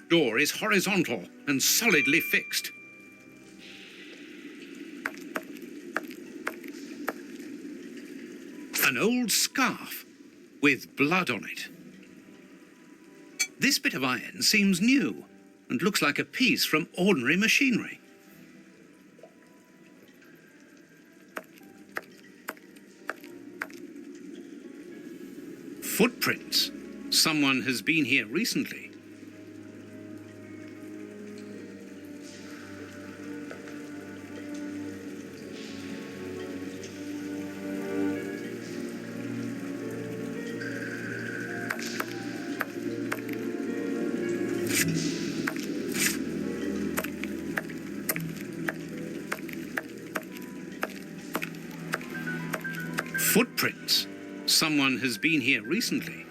door is horizontal and solidly fixed. An old scarf with blood on it. This bit of iron seems new and looks like a piece from ordinary machinery. Footprints. Someone has been here recently. Footprints. Someone has been here recently.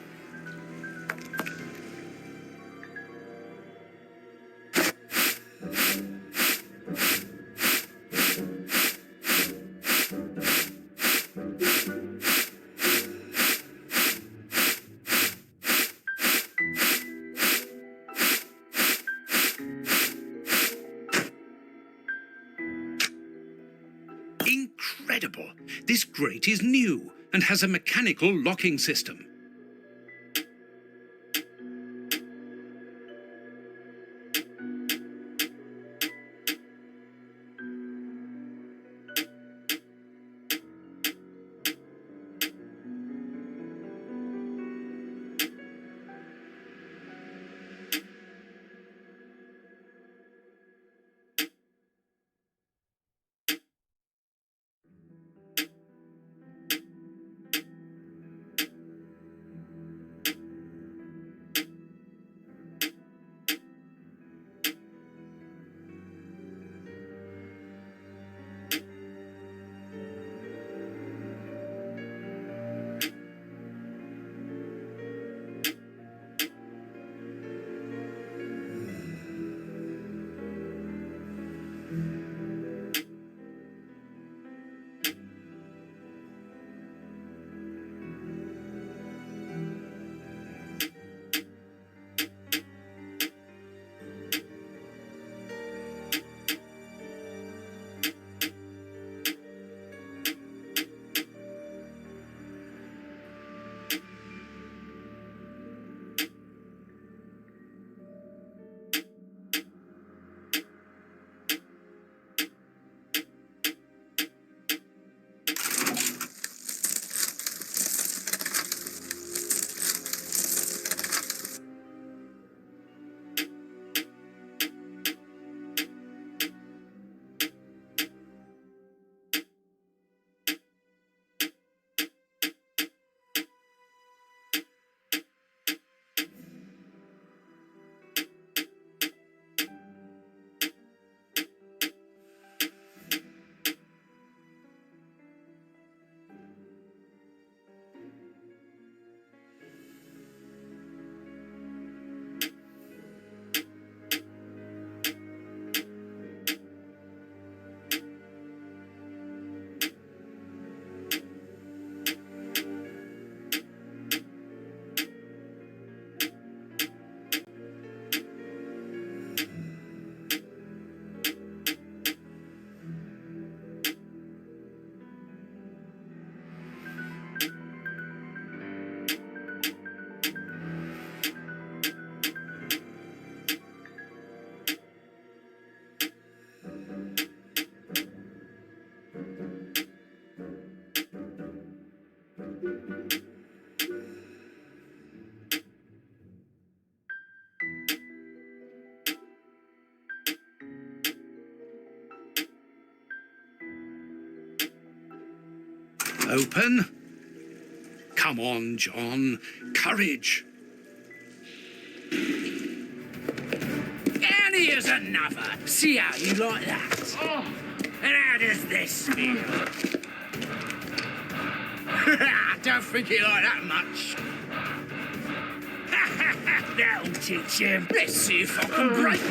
Incredible! This grate is new and has a mechanical locking system. Open. Come on, John. Courage.
And here's another. See how you like that? Oh. And how does this feel? I don't think you like that much. That'll teach him. Let's see if I can break.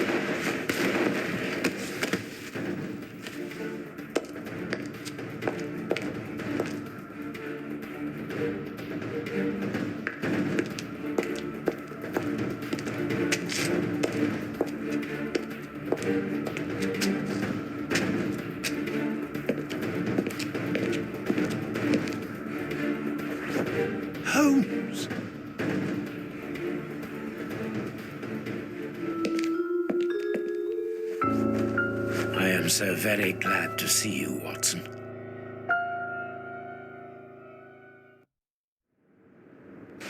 I'm so very glad to see you, Watson.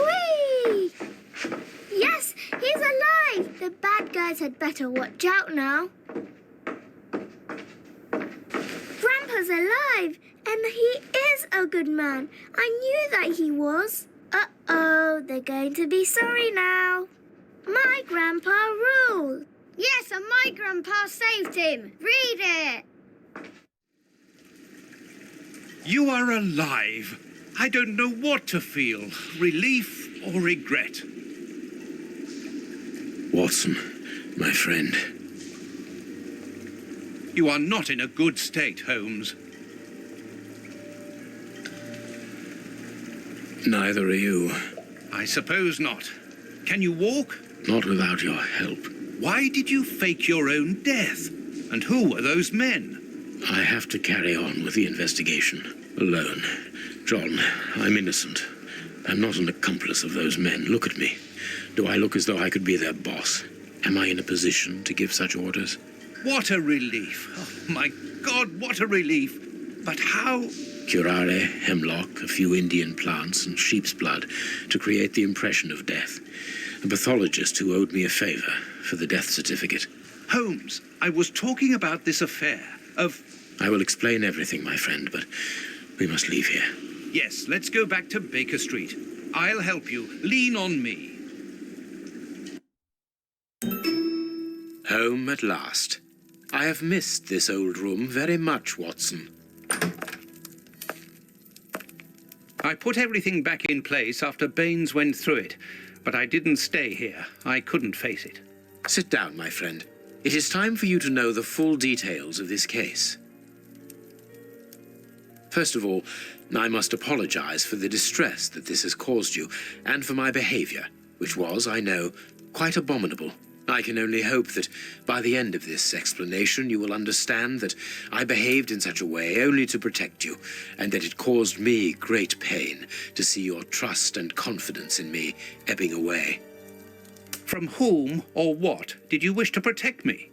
Whee! Yes, he's alive! The bad guys had better watch out now. Grandpa's alive, and he is a good man. I knew that he was. Uh-oh, they're going to be sorry now. My grandpa ruled. Yes, and my grandpa saved him. Read it.
You are alive. I don't know what to feel, relief or regret.
Watson, my friend.
You are not in a good state, Holmes.
Neither are you.
I suppose not. Can you walk?
Not without your help.
Why did you fake your own death? And who were those men?
I have to carry on with the investigation. Alone. John, I'm innocent. I'm not an accomplice of those men. Look at me. Do I look as though I could be their boss? Am I in a position to give such orders?
What a relief. Oh, my God, what a relief. But how?
Curare, hemlock, a few Indian plants, and sheep's blood to create the impression of death. A pathologist who owed me a favor for the death certificate.
Holmes, I was talking about this affair of...
I will explain everything, my friend, but we must leave here.
Yes, let's go back to Baker Street. I'll help you. Lean on me.
Home at last. I have missed this old room very much, Watson.
I put everything back in place after Baines went through it, but I didn't stay here. I couldn't face it.
Sit down, my friend. It is time for you to know the full details of this case. First of all, I must apologize for the distress that this has caused you, and for my behavior, which was, I know, quite abominable. I can only hope that by the end of this explanation you will understand that I behaved in such a way only to protect you, and that it caused me great pain to see your trust and confidence in me ebbing away.
From whom or what did you wish to protect me?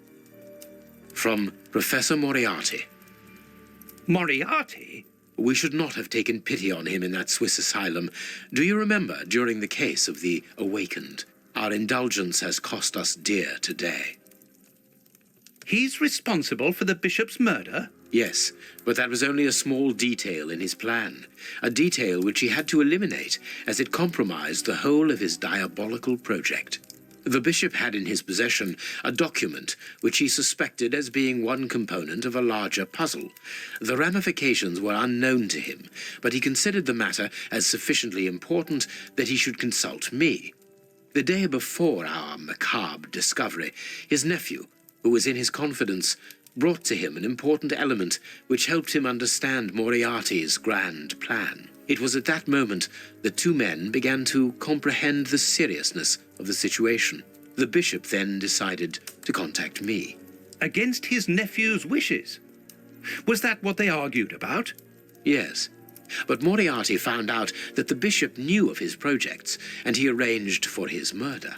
From Professor Moriarty.
Moriarty?
We should not have taken pity on him in that Swiss asylum. Do you remember, during the case of the Awakened? Our indulgence has cost us dear today.
He's responsible for the bishop's murder?
Yes, but that was only a small detail in his plan. A detail which he had to eliminate, as it compromised the whole of his diabolical project. The bishop had in his possession a document which he suspected as being one component of a larger puzzle. The ramifications were unknown to him, but he considered the matter as sufficiently important that he should consult me. The day before our macabre discovery, his nephew, who was in his confidence, brought to him an important element which helped him understand Moriarty's grand plan. It was at that moment the two men began to comprehend the seriousness of the situation. The bishop then decided to contact me.
Against his nephew's wishes? Was that what they argued about?
Yes. But Moriarty found out that the bishop knew of his projects, and he arranged for his murder.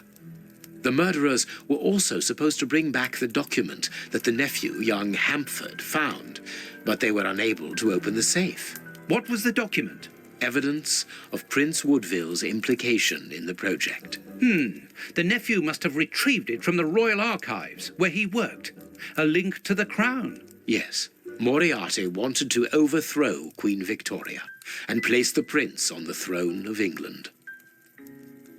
The murderers were also supposed to bring back the document that the nephew, young Hampford, found, but they were unable to open the safe.
What was the document?
Evidence of Prince Woodville's implication in the project.
The nephew must have retrieved it from the Royal Archives, where he worked. A link to the crown.
Yes. Moriarty wanted to overthrow Queen Victoria and place the prince on the throne of England.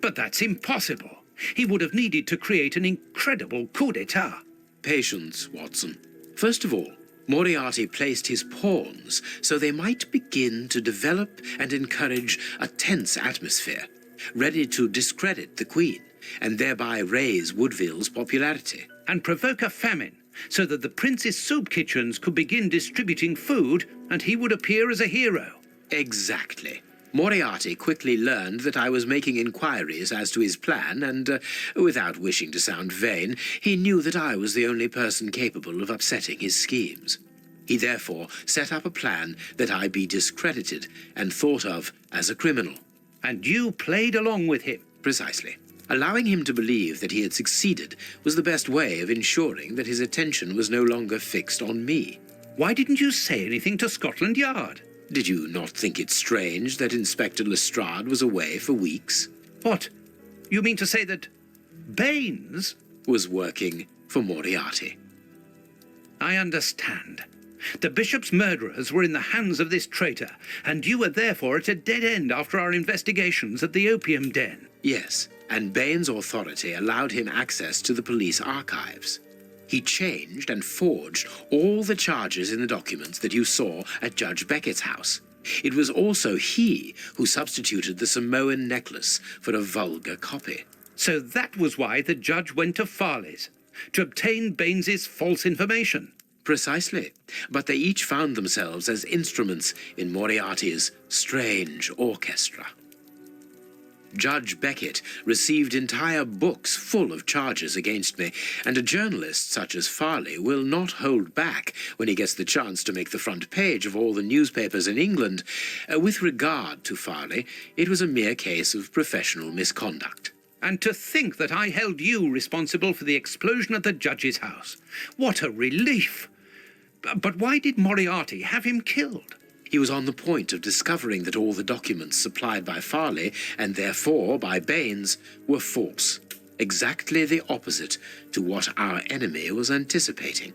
But that's impossible. He would have needed to create an incredible coup d'etat.
Patience, Watson. First of all, Moriarty placed his pawns so they might begin to develop and encourage a tense atmosphere, ready to discredit the Queen and thereby raise Woodville's popularity.
And provoke a famine, so that the prince's soup kitchens could begin distributing food and he would appear as a hero.
Exactly. Moriarty quickly learned that I was making inquiries as to his plan, and, without wishing to sound vain, he knew that I was the only person capable of upsetting his schemes. He therefore set up a plan that I be discredited and thought of as a criminal.
And you played along with him?
Precisely. Allowing him to believe that he had succeeded was the best way of ensuring that his attention was no longer fixed on me.
Why didn't you say anything to Scotland Yard?
Did you not think it strange that Inspector Lestrade was away for weeks?
What? You mean to say that Baines
Was working for Moriarty.
I understand. The bishop's murderers were in the hands of this traitor, and you were therefore at a dead end after our investigations at the opium den.
Yes, and Baines' authority allowed him access to the police archives. He changed and forged all the charges in the documents that you saw at Judge Beckett's house. It was also he who substituted the Samoan necklace for a vulgar copy.
So that was why the judge went to Farley's, to obtain Baines's false information.
Precisely, but they each found themselves as instruments in Moriarty's strange orchestra. Judge Beckett received entire books full of charges against me, and a journalist such as Farley will not hold back when he gets the chance to make the front page of all the newspapers in England. With regard to Farley, it was a mere case of professional misconduct.
And to think that I held you responsible for the explosion at the judge's house. What a relief! But why did Moriarty have him killed?
He was on the point of discovering that all the documents supplied by Farley, and therefore by Baines, were false. Exactly the opposite to what our enemy was anticipating.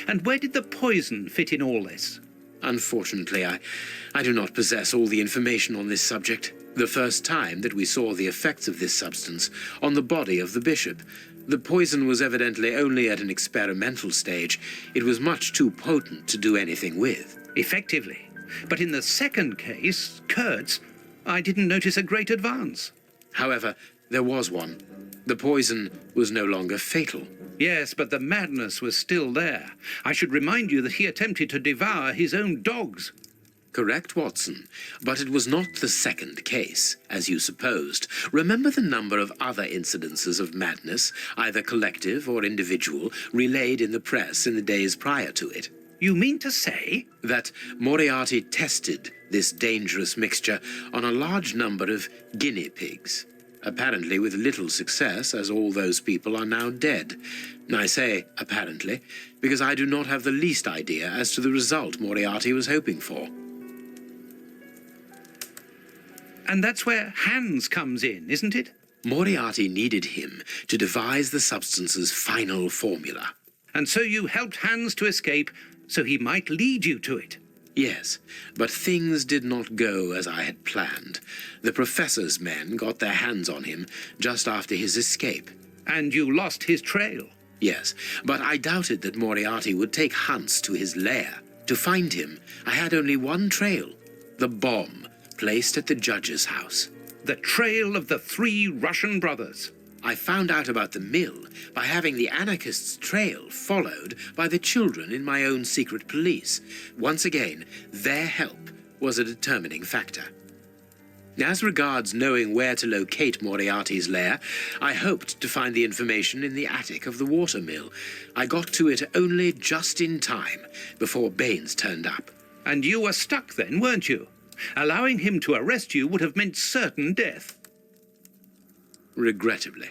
And where did the poison fit in all this?
Unfortunately, I do not possess all the information on this subject. The first time that we saw the effects of this substance on the body of the bishop, the poison was evidently only at an experimental stage. It was much too potent to do anything with.
Effectively. But in the second case, Kurtz, I didn't notice a great advance.
However, there was one. The poison was no longer fatal.
Yes, but the madness was still there. I should remind you that he attempted to devour his own dogs.
Correct, Watson, but it was not the second case, as you supposed. Remember the number of other incidences of madness, either collective or individual, relayed in the press in the days prior to it.
You mean to say?
That Moriarty tested this dangerous mixture on a large number of guinea pigs. Apparently with little success, as all those people are now dead. I say apparently, because I do not have the least idea as to the result Moriarty was hoping for.
And that's where Hans comes in, isn't it?
Moriarty needed him to devise the substance's final formula.
And so you helped Hans to escape, so he might lead you to it.
Yes, but things did not go as I had planned. The professor's men got their hands on him just after his escape.
And you lost his trail.
Yes, but I doubted that Moriarty would take Hans to his lair. To find him, I had only one trail, the bomb placed at the judge's house.
The trail of the 3 Russian brothers.
I found out about the mill by having the anarchists' trail followed by the children in my own secret police. Once again, their help was a determining factor. As regards knowing where to locate Moriarty's lair, I hoped to find the information in the attic of the water mill. I got to it only just in time before Baines turned up.
And you were stuck then, weren't you? Allowing him to arrest you would have meant certain death.
Regrettably.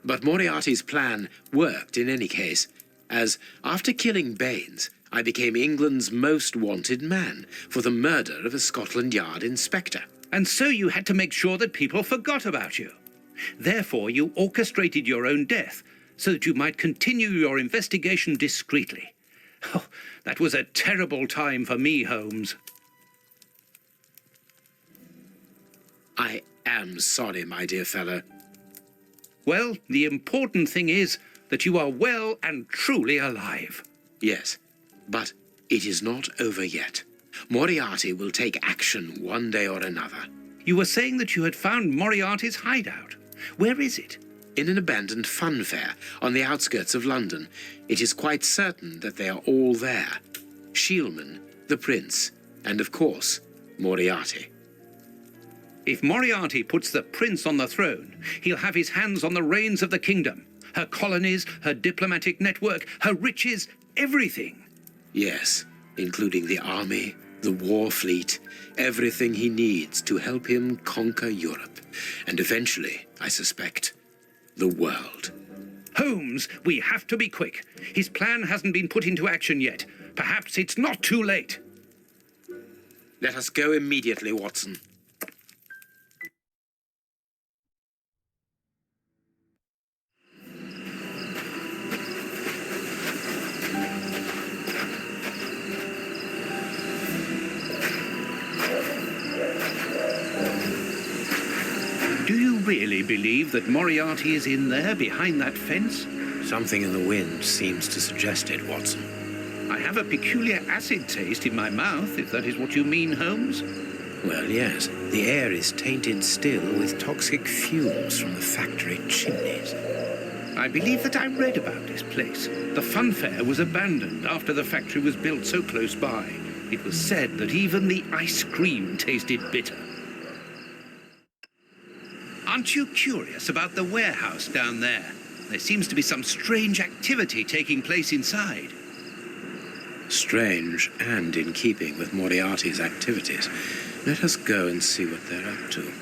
But Moriarty's plan worked in any case, as after killing Baines, I became England's most wanted man for the murder of a Scotland Yard inspector.
And so you had to make sure that people forgot about you. Therefore, you orchestrated your own death so that you might continue your investigation discreetly. Oh, that was a terrible time for me, Holmes.
I am sorry, my dear fellow.
Well, the important thing is that you are well and truly alive.
Yes, but it is not over yet. Moriarty will take action one day or another.
You were saying that you had found Moriarty's hideout. Where is it?
In an abandoned fun fair on the outskirts of London. It is quite certain that they are all there. Shielman, the prince, and of course, Moriarty.
If Moriarty puts the prince on the throne, he'll have his hands on the reins of the kingdom. Her colonies, her diplomatic network, her riches, everything.
Yes, including the army, The war fleet, everything he needs to help him conquer Europe, and eventually, I suspect, the world.
Holmes, we have to be quick. His plan hasn't been put into action yet. Perhaps it's not too late.
Let us go immediately, Watson.
Do you really believe that Moriarty is in there behind that fence?
Something in the wind seems to suggest it, Watson.
I have a peculiar acid taste in my mouth, if that is what you mean, Holmes.
Well, yes. The air is tainted still with toxic fumes from the factory chimneys.
I believe that I read about this place. The funfair was abandoned after the factory was built so close by. It was said that even the ice cream tasted bitter. Aren't you curious about the warehouse down there? There seems to be some strange activity taking place inside.
Strange and in keeping with Moriarty's activities. Let us go and see what they're up to.